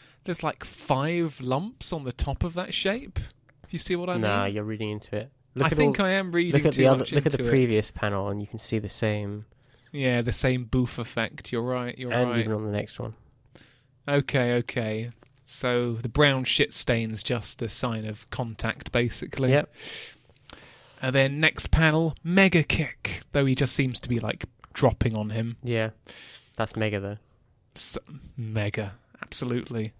5 lumps on the top of that shape. If you see what I mean? Nah, you're reading into it. I think I am reading too much into it. Look at the previous panel, and you can see the same. Yeah, the same boof effect. You're right. And even on the next one. Okay. So the brown shit stain's just a sign of contact, basically. Yep. And then next panel, Mega Kick. Though he just seems to be like dropping on him. Yeah, that's Mega though. Mega, absolutely.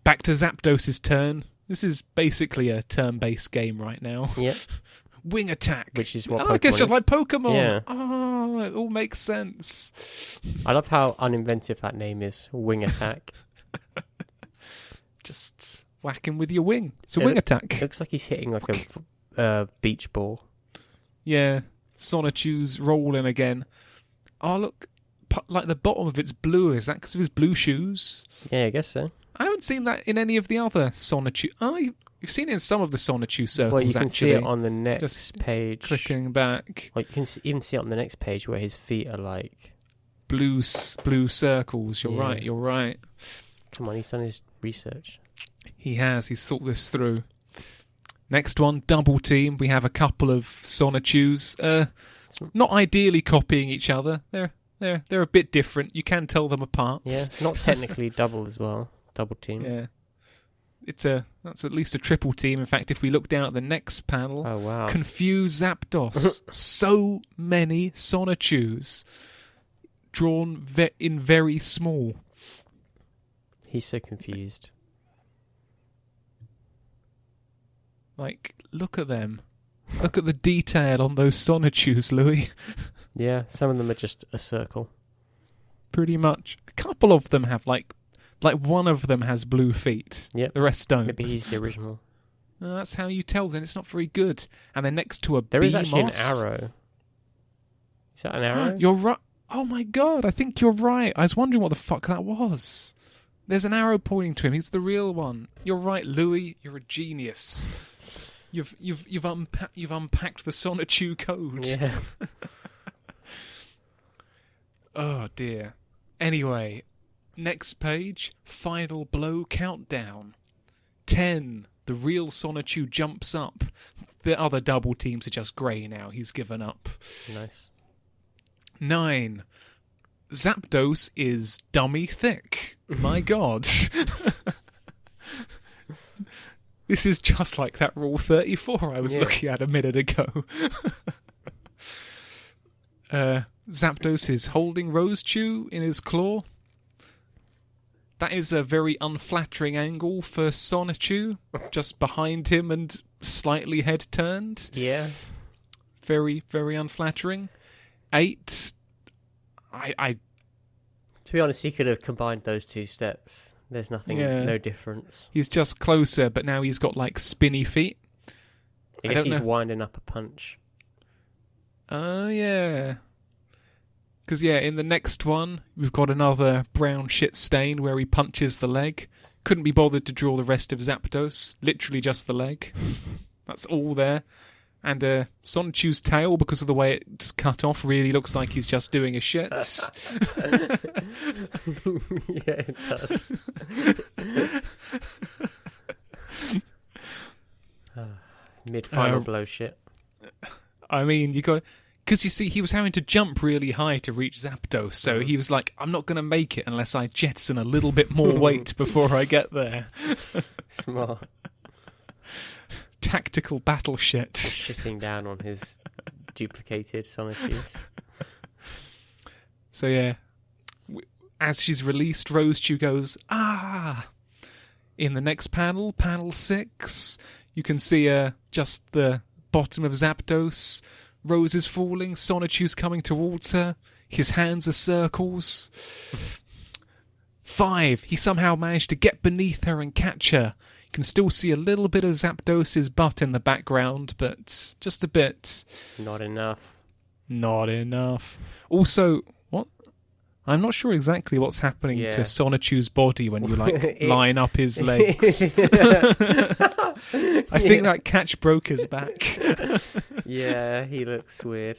Back to Zapdos's turn. This is basically a turn-based game right now. Yep. Wing attack. Which is what I guess just like Pokemon. Yeah. Oh, it all makes sense. I love how uninventive that name is. Wing attack. Just whack him with your wing. It's a wing attack. Looks like he's hitting like a beach ball. Yeah. Sonichu's rolling again. Oh, look. Like the bottom of it's blue. Is that because of his blue shoes? Yeah, I guess so. I haven't seen that in any of the other Sonichu. You've seen it in some of the Sonichu circles, well, you can actually. see it on the next page. Clicking back. Like, you can even see it on the next page where his feet are like... Blue circles. You're right. Come on, he's done his research. He has. He's thought this through. Next one, double team. We have a couple of Sonichus. Not ideally copying each other. They're a bit different. You can tell them apart. Yeah, not technically double as well. Double team. Yeah. That's at least a triple team. In fact, if we look down at the next panel, oh wow, confuse Zapdos. So many Sonichus drawn in very small. He's so confused. Like, look at them. Look at the detail on those Sonichus, Louis. Yeah, some of them are just a circle. Pretty much. A couple of them have like one of them has blue feet. Yep. The rest don't. Maybe he's the original. That's how you tell. Then it's not very good. And then next to a there is BMOS, actually an arrow. Is that an arrow? You're right. Oh my God! I think you're right. I was wondering what the fuck that was. There's an arrow pointing to him. He's the real one. You're right, Louis. You're a genius. You've unpacked the Sonichu code. Yeah. Oh dear. Anyway, next page, final blow countdown. 10. The real Sonichu jumps up. The other double teams are just grey now. He's given up. Nice. 9. Zapdos is dummy thick. My God. This is just like that Rule 34 I was looking at a minute ago. Zapdos is holding Rosechew in his claw. That is a very unflattering angle for Sonichu, just behind him and slightly head turned. Yeah. Very, very unflattering. 8. I To be honest, he could have combined those two steps. There's nothing, no difference. He's just closer, but now he's got like spinny feet. I guess he's winding up a punch. Oh, yeah. Because, in the next one, we've got another brown shit stain where he punches the leg. Couldn't be bothered to draw the rest of Zapdos. Literally just the leg. That's all there. And Sonichu's tail, because of the way it's cut off, really looks like he's just doing a shit. Yeah, it does. Mid-final blow shit. I mean, you got... Because, you see, he was having to jump really high to reach Zapdos, so he was like, I'm not going to make it unless I jettison a little bit more weight before I get there. Smart. Tactical battle shit. Shitting down on his duplicated Sonichus. So, as she's released, Rosechew goes, ah! In the next panel, panel 6, you can see just the bottom of Zapdos. Rose is falling, Sonichu's coming towards her. His hands are circles. 5, he somehow managed to get beneath her and catch her. You can still see a little bit of Zapdos' butt in the background, but just a bit. Not enough. Not enough. Also, what? I'm not sure exactly what's happening to Sonichu's body when you line up his legs. I think that catch broke his back. Yeah, he looks weird.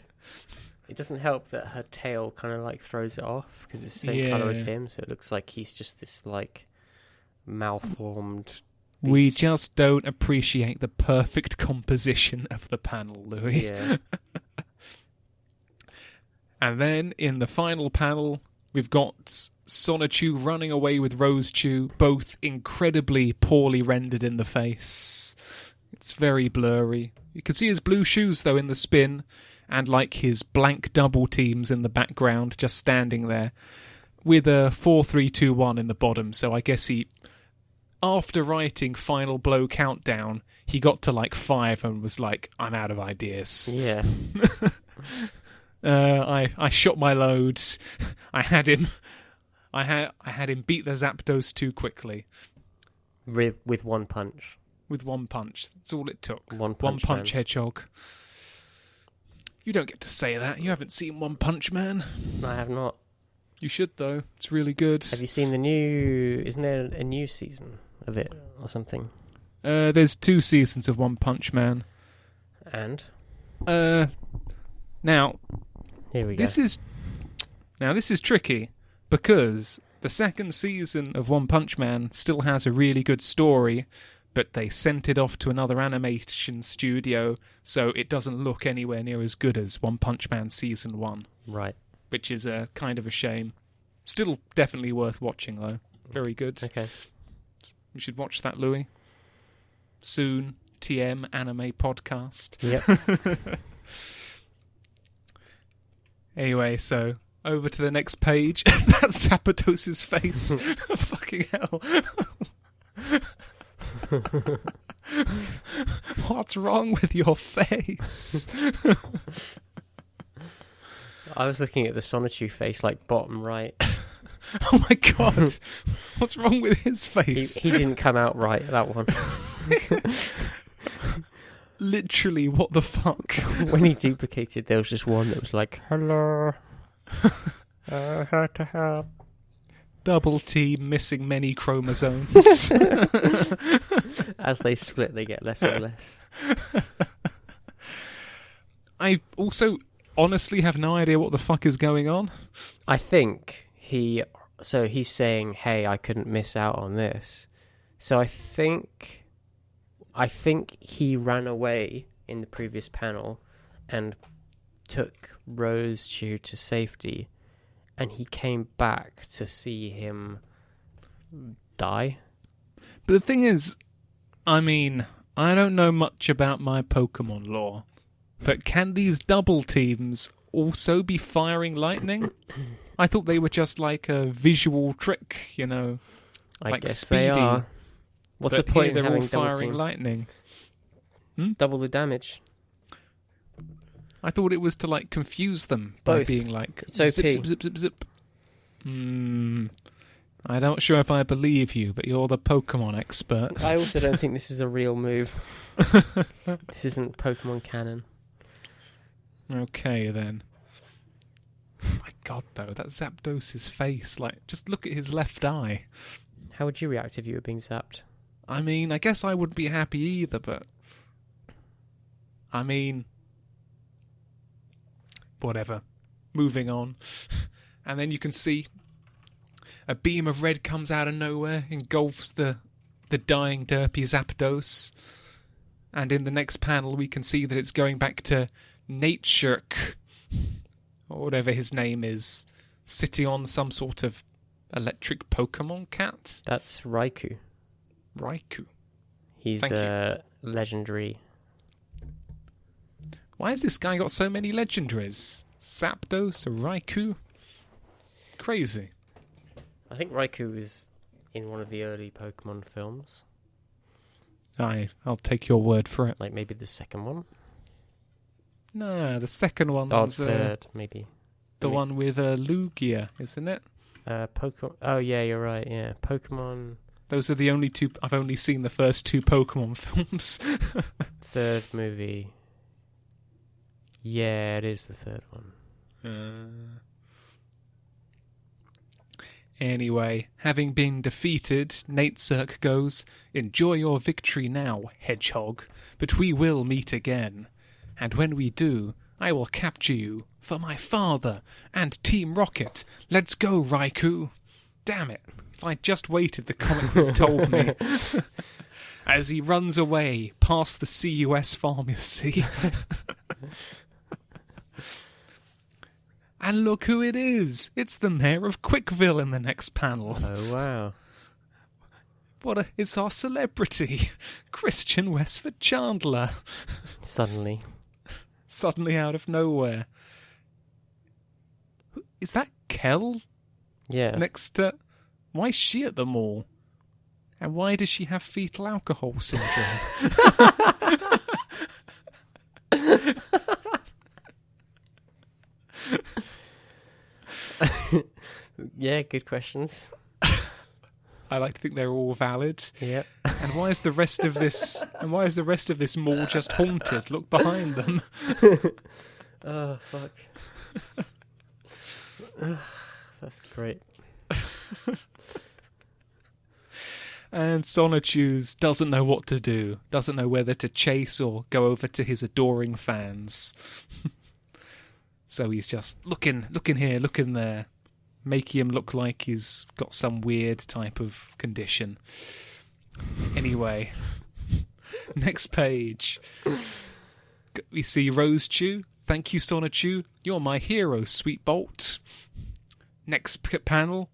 It doesn't help that her tail kind of throws it off because it's the same colour as him, so it looks like he's just this malformed beast. We just don't appreciate the perfect composition of the panel, Louis. Yeah. And then in the final panel, we've got Sonichu running away with Rosechew, both incredibly poorly rendered in the face. It's very blurry. You can see his blue shoes, though, in the spin, and his blank double teams in the background, just standing there, with a 4-3-2-1 in the bottom. So I guess after writing Final Blow Countdown, he got to 5 and was like, I'm out of ideas. Yeah. I shot my load. I had him beat the Zapdos too quickly. With one punch. With one punch. That's all it took. One punch Hedgehog. You don't get to say that. You haven't seen One Punch Man. I have not. You should, though. It's really good. Have you seen the new... Isn't there a new season of it or something? There's 2 seasons of One Punch Man. And? Now... Here we go. This is tricky, because the second season of One Punch Man still has a really good story, but they sent it off to another animation studio, so it doesn't look anywhere near as good as One Punch Man Season 1. Right. Which is kind of a shame. Still definitely worth watching, though. Very good. Okay. You should watch that, Louis. Soon, TM Anime Podcast. Yep. Anyway, so... over to the next page. That's Zapdos' face. Fucking hell. What's wrong with your face? I was looking at the Sonichu face, bottom right. Oh my god. What's wrong with his face? He didn't come out right, that one. Literally, what the fuck? When he duplicated, there was just one that was like, hello. How to help. Double T missing many chromosomes. As they split, they get less and less. I also honestly have no idea what the fuck is going on. I think he's saying, hey, I couldn't miss out on this. So I think he ran away in the previous panel and took Rosechew to safety, and he came back to see him die. But the thing is, I mean, I don't know much about my Pokemon lore, but can these double teams also be firing lightning? I thought they were just like a visual trick, you know. I like guess Speedy. they are. What's the point in having all firing lightning? Double the damage. I thought it was to like confuse them by being like it's zip, OP. zip, zip, zip, zip. I'm not sure if I believe you, but you're the Pokemon expert. I also don't think this is a real move. This isn't Pokemon canon. Okay, then. My God, though, that Zapdos' face, like, just look at his left eye. How would you react if you were being zapped? I mean, I guess I wouldn't be happy either, but... I mean... Whatever. Moving on. And then you can see a beam of red comes out of nowhere, engulfs the dying derpy Zapdos. And in the next panel we can see that it's going back to Nature, or whatever his name is, sitting on some sort of electric Pokemon cat. That's Raikou. Raikou. He's legendary. Why has this guy got so many legendaries? Zapdos, Raikou? Crazy. I think Raikou is in one of the early Pokemon films. I'll take your word for it. Like maybe the second one? No, the second one was... third, maybe. The one with Lugia, isn't it? Pokemon... Oh, yeah, you're right, yeah. Pokemon... Those are the only two... I've only seen the first two Pokemon films. Third movie... Yeah, it is the third one. Anyway, having been defeated, Natesurk goes, "Enjoy your victory now, Hedgehog, but we will meet again. And when we do, I will capture you for my father and Team Rocket. Let's go, Raikou." Damn it, if I'd just waited, the comic book told me. As he runs away past the CUS pharmacy. And look who it is! It's the mayor of Quickville in the next panel. Oh, wow. It's our celebrity, Christian Westford Chandler. Suddenly out of nowhere. Is that Kel? Yeah. Next to... Why is she at the mall? And why does she have fetal alcohol syndrome? Yeah, good questions. I like to think they're all valid. Yep. And why is the rest of this? And why is the rest of this mall just haunted? Look behind them. Oh fuck! That's great. And Sonichu doesn't know what to do. Doesn't know whether to chase or go over to his adoring fans. So he's just looking here, looking there, making him look like he's got some weird type of condition. Anyway, next page. We see Rosechew. "Thank you, Sonichu. You're my hero, Sweet Bolt." Next panel.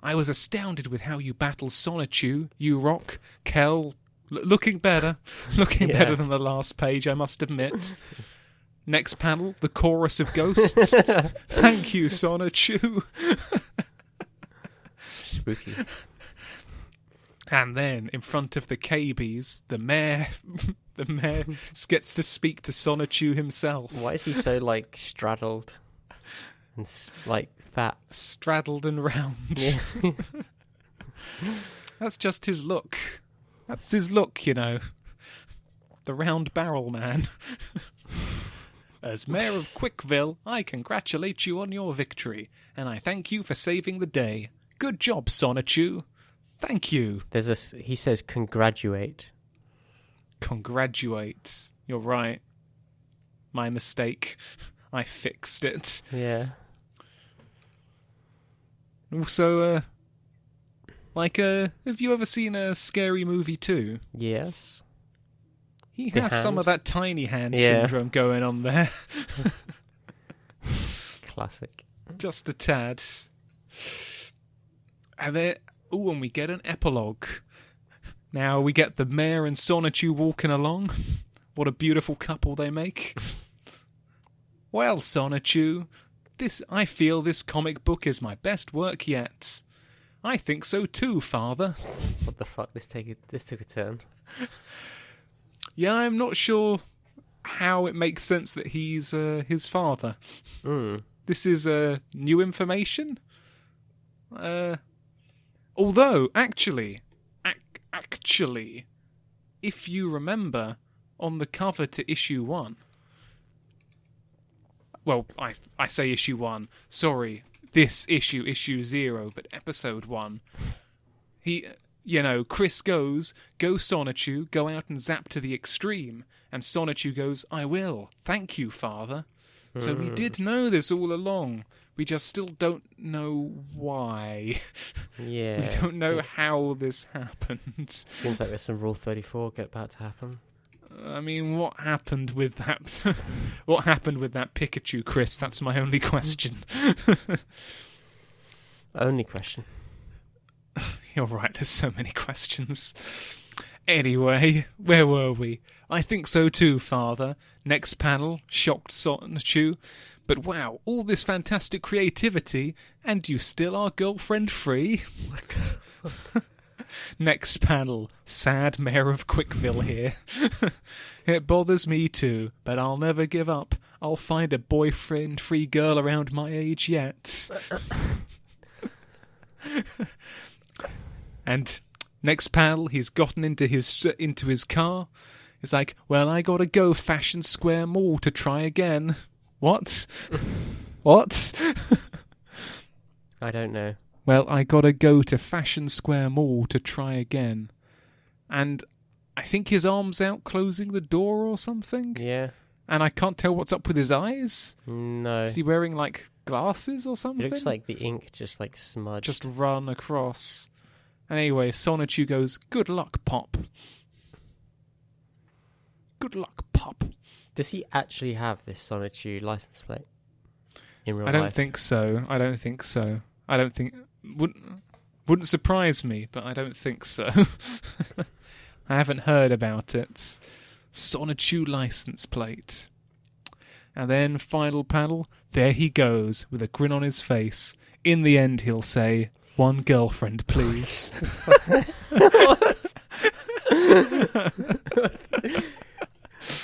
"I was astounded with how you battled Sonichu. You rock. Kel, looking better. Better than the last page, I must admit." Next panel, the chorus of ghosts. "Thank you, Sonichu." Spooky. And then, in front of the KBs, the mayor gets to speak to Sonichu himself. Why is he so, like, straddled and, like, fat? Straddled and round. Yeah. That's just his look. That's his look, you know. The round barrel man. "As Mayor of Quickville, I congratulate you on your victory, and I thank you for saving the day. Good job, Sonichu. Thank you." He says congratulate. Congratulate. You're right. My mistake. I fixed it. Yeah. Also, have you ever seen a Scary Movie 2? Yes. He has some of that tiny hand syndrome going on there. Classic. Just a tad. And and we get an epilogue. Now we get the mayor and Sonichu walking along. What a beautiful couple they make. Well, Sonichu, I feel this comic book is my best work yet. I think so too, Father. What the fuck? This took a turn. Yeah, I'm not sure how it makes sense that he's his father. This is new information. Although, actually, if you remember, on the cover to issue 1... Well, I say issue 1. Sorry, this issue 0, but episode 1. Chris goes, "Go Sonichu, go out and zap to the extreme." And Sonichu goes, "I will. Thank you, Father." So we did know this all along. We just still don't know why. Yeah. We don't know how this happened. Seems like there's some Rule 34 about to happen. I mean, what happened with that? What happened with that Pikachu, Chris? That's my only question. Only question. You're right, there's so many questions. Anyway, where were we? I think so too, Father. Next panel, shocked Sonichu. But wow, all this fantastic creativity, and you still are girlfriend-free? Next panel, sad Mayor of Quickville here. It bothers me too, but I'll never give up. I'll find a boyfriend-free girl around my age yet. And next panel, he's gotten into his car. He's like, "Well, I gotta go Fashion Square Mall to try again." What? What? I don't know. Well, I gotta go to Fashion Square Mall to try again. And I think his arm's out closing the door or something. Yeah. And I can't tell what's up with his eyes. No. Is he wearing, like, glasses or something? It looks like the ink just, like, smudged. Just run across. And anyway, Sonichu goes, "Good luck, Pop." Good luck, Pop. Does he actually have this Sonichu license plate in real life? I don't think so. I don't think... Wouldn't surprise me, but I don't think so. I haven't heard about it. Sonichu license plate. And then, final panel, there he goes, with a grin on his face. In the end, he'll say, "One girlfriend, please."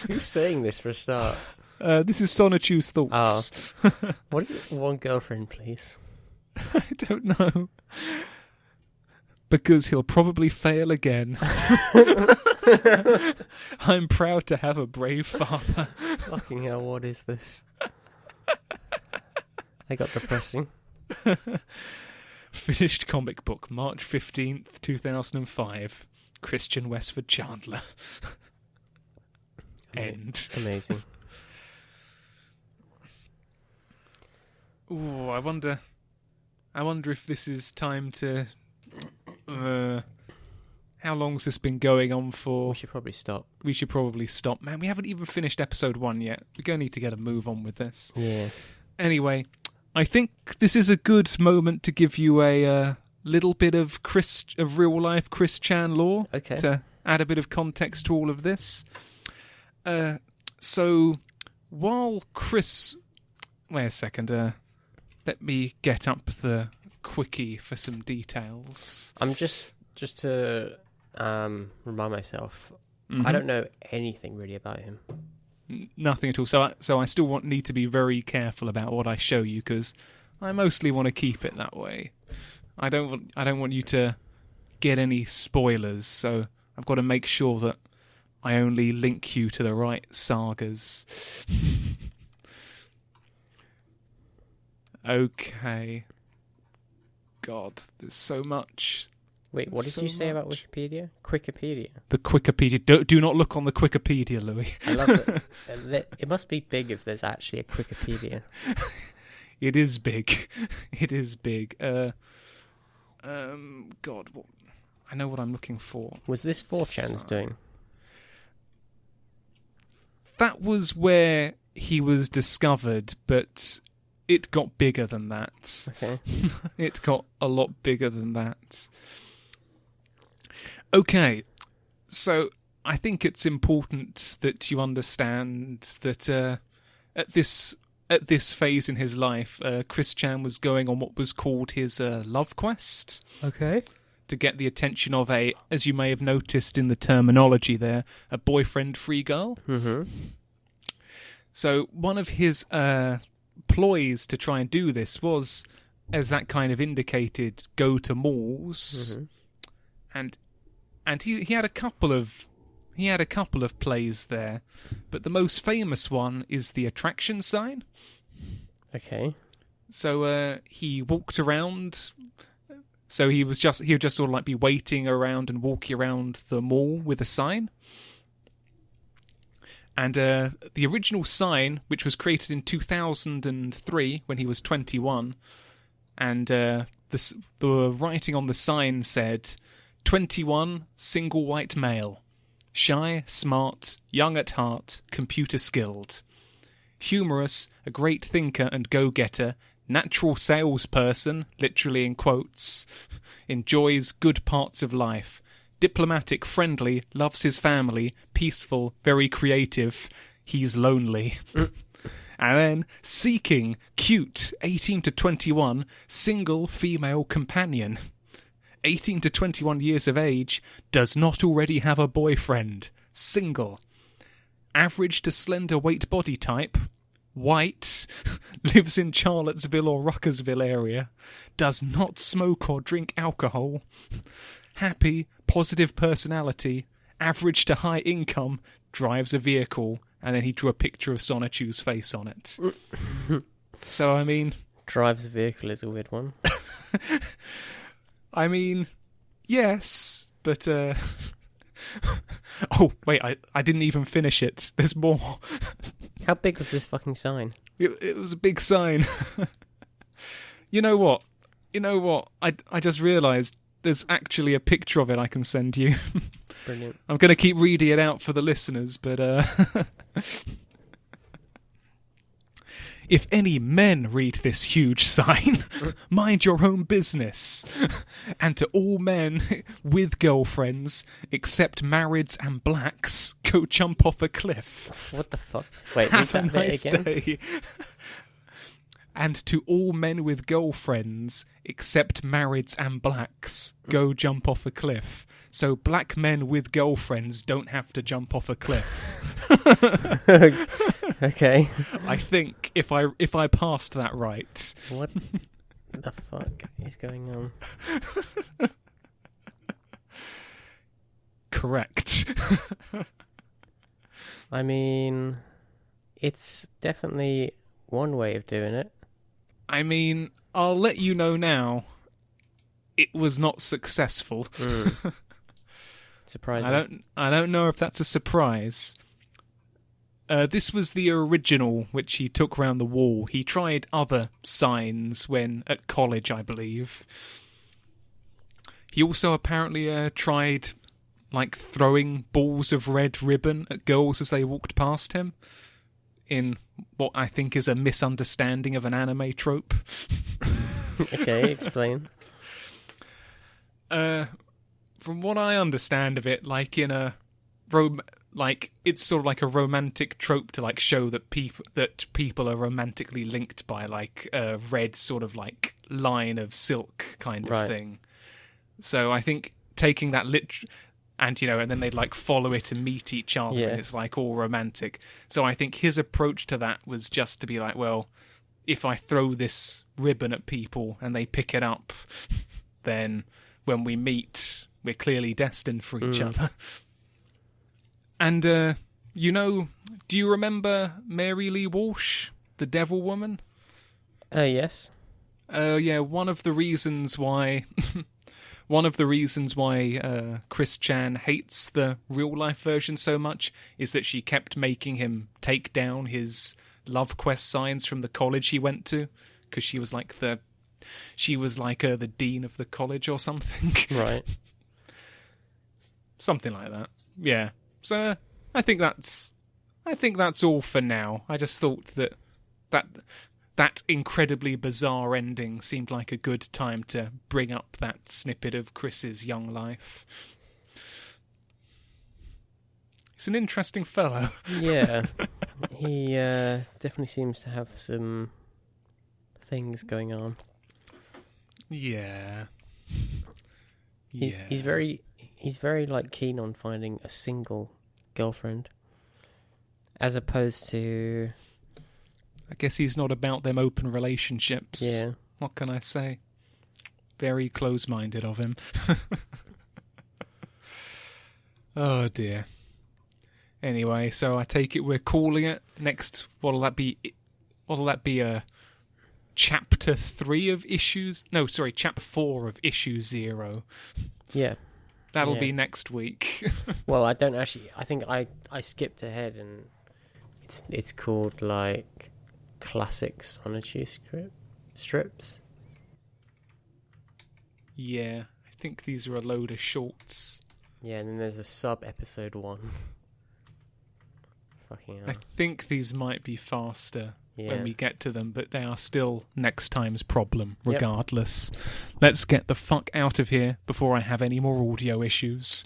Who's saying this for a start? This is Sonichu's thoughts. Oh. What is it? "One girlfriend, please"? I don't know. Because he'll probably fail again. I'm proud to have a brave father. Fucking hell, what is this? I got depressing. Finished comic book, March 15th, 2005. Christian Westford Chandler. End. Amazing. Ooh, I wonder if this is time to... how long's this been going on for? We should probably stop. Man, we haven't even finished episode 1 yet. We're going to need to get a move on with this. Yeah. Anyway, I think this is a good moment to give you a little bit of real-life Chris Chan lore. Okay. To add a bit of context to all of this. So, while Chris... Wait a second. Let me get up the quickie for some details. I'm just to remind myself, Mm-hmm. I don't know anything really about him. Nothing at all. So I still need to be very careful about what I show you, because I mostly want to keep it that way. I don't want you to get any spoilers, so I've got to make sure that I only link you to the right sagas. Okay. God, there's so much. Wait, what did you say about Wikipedia? Quickipedia? The Quickipedia. Do not look on the Quickipedia, Louis. I love it. It must be big if there's actually a Quickipedia. It is big. It is big. God, I know what I'm looking for. Was this 4chan's doing? That was where he was discovered, but it got bigger than that. Okay. It got a lot bigger than that. Okay, so I think it's important that you understand that at this at this phase in his life, Chris Chan was going on what was called his love quest. Okay. To get the attention of as you may have noticed in the terminology there, a boyfriend-free girl. Mm-hmm. So one of his ploys to try and do this was, as that kind of indicated, go to malls, and he had a couple of plays there, but the most famous one is the attraction sign. Okay. So he walked around. So he would just sort of like be waiting around and walking around the mall with a sign. And the original sign, which was created in 2003 when he was 21, and the writing on the sign said, 21, single white male, shy, smart, young at heart, computer skilled, humorous, a great thinker and go-getter, natural salesperson, literally in quotes, enjoys good parts of life, diplomatic, friendly, loves his family, peaceful, very creative, he's lonely. And then, seeking, cute, 18 to 21, single female companion. 18 to 21 years of age, does not already have a boyfriend, single. Average to slender weight body type, white, lives in Charlottesville or Ruckersville area, does not smoke or drink alcohol, happy, positive personality, average to high income, drives a vehicle, and then he drew a picture of Sonichu's face on it. So, I mean... Drives a vehicle is a weird one. I mean, yes, but... Oh, wait, I didn't even finish it. There's more. How big was this fucking sign? It was a big sign. You know what? I just realised there's actually a picture of it I can send you. Brilliant. I'm going to keep reading it out for the listeners, but... If any men read this huge sign, mind your own business. And to all men with girlfriends, except marrieds and blacks, go jump off a cliff. What the fuck? Wait, have read a that bit nice again? day. And to all men with girlfriends, except marrieds and blacks, go jump off a cliff. So black men with girlfriends don't have to jump off a cliff. Okay. I think if I passed that right. What the fuck is going on? Correct. I mean, it's definitely one way of doing it. I mean, I'll let you know now. It was not successful. Surprising. I don't know if that's a surprise. This was the original, which he took round the wall. He tried other signs when at college, I believe. He also apparently tried, like, throwing balls of red ribbon at girls as they walked past him, in what I think is a misunderstanding of an anime trope. Okay, explain. From what I understand of it, like in a it's sort of like a romantic trope to like show that people are romantically linked by like a red sort of like line of silk kind of thing. So I think taking that and then they'd like follow it and meet each other, and it's like all romantic. So I think his approach to that was just to be like, well, if I throw this ribbon at people and they pick it up, then when we meet, we're clearly destined for each other. And, do you remember Mary Lee Walsh, the Devil Woman? Yes. Yeah, one of the reasons why Chris Chan hates the real-life version so much is that she kept making him take down his love quest signs from the college he went to, because she was like the dean of the college or something. Right. Something like that. Yeah. So I think that's all for now. I just thought that incredibly bizarre ending seemed like a good time to bring up that snippet of Chris's young life. He's an interesting fellow. Yeah. He definitely seems to have some things going on. Yeah. He's very like keen on finding a single girlfriend, as opposed to. I guess he's not about them open relationships. Yeah. What can I say? Very close-minded of him. Oh dear. Anyway, so I take it we're calling it next. What'll that be? What'll that be? Chapter 3 of issues? No, sorry, chapter 4 of issue 0. Yeah. That'll be next week. Well, I don't actually. I think I skipped ahead, and it's called like Classics Sonichu strips. Yeah, I think these are a load of shorts. Yeah, and then there's a sub-episode 1. Fucking hell. I think these might be faster when we get to them, but they are still next time's problem, regardless. Yep. Let's get the fuck out of here before I have any more audio issues.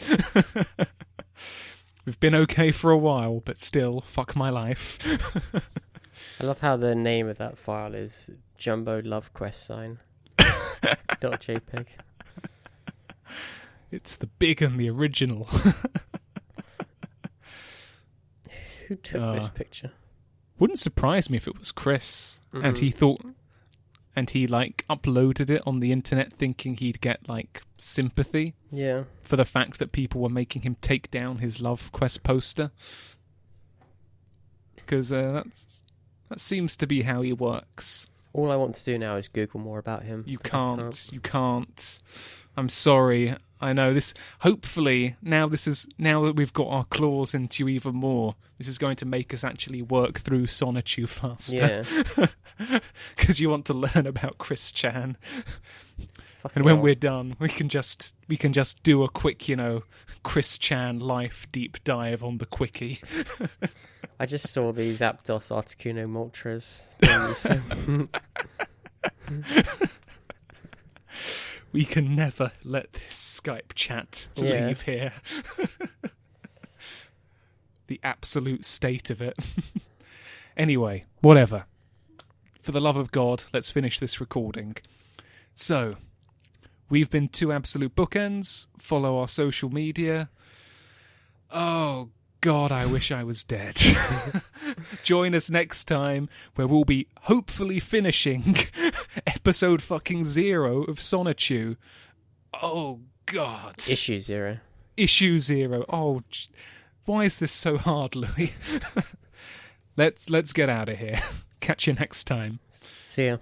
We've been okay for a while, but still, fuck my life. I love how the name of that file is Jumbo Love Quest Sign. .jpg. It's the big and the original. Who took this picture? Wouldn't surprise me if it was Chris. Mm-hmm. And he like uploaded it on the internet thinking he'd get like sympathy. Yeah. For the fact that people were making him take down his Love Quest poster. Because that seems to be how he works. All I want to do now is Google more about him. You can't. I'm sorry. I know this. Hopefully, now that we've got our claws into you even more, this is going to make us actually work through Sonichu faster. Yeah. Because you want to learn about Chris Chan. And when we're done, we can just do a quick, Chris Chan life deep dive on the quickie. I just saw these Zapdos R34 Moltres. We can never let this Skype chat leave here. The absolute state of it. Anyway, whatever. For the love of God, let's finish this recording. So, we've been 2 Absolute Bookends. Follow our social media. Oh, God, I wish I was dead. Join us next time, where we'll be hopefully finishing episode fucking 0 of Sonichu. Oh, God. Issue 0. Issue 0. Oh, why is this so hard, Louis? Let's get out of here. Catch you next time. See ya.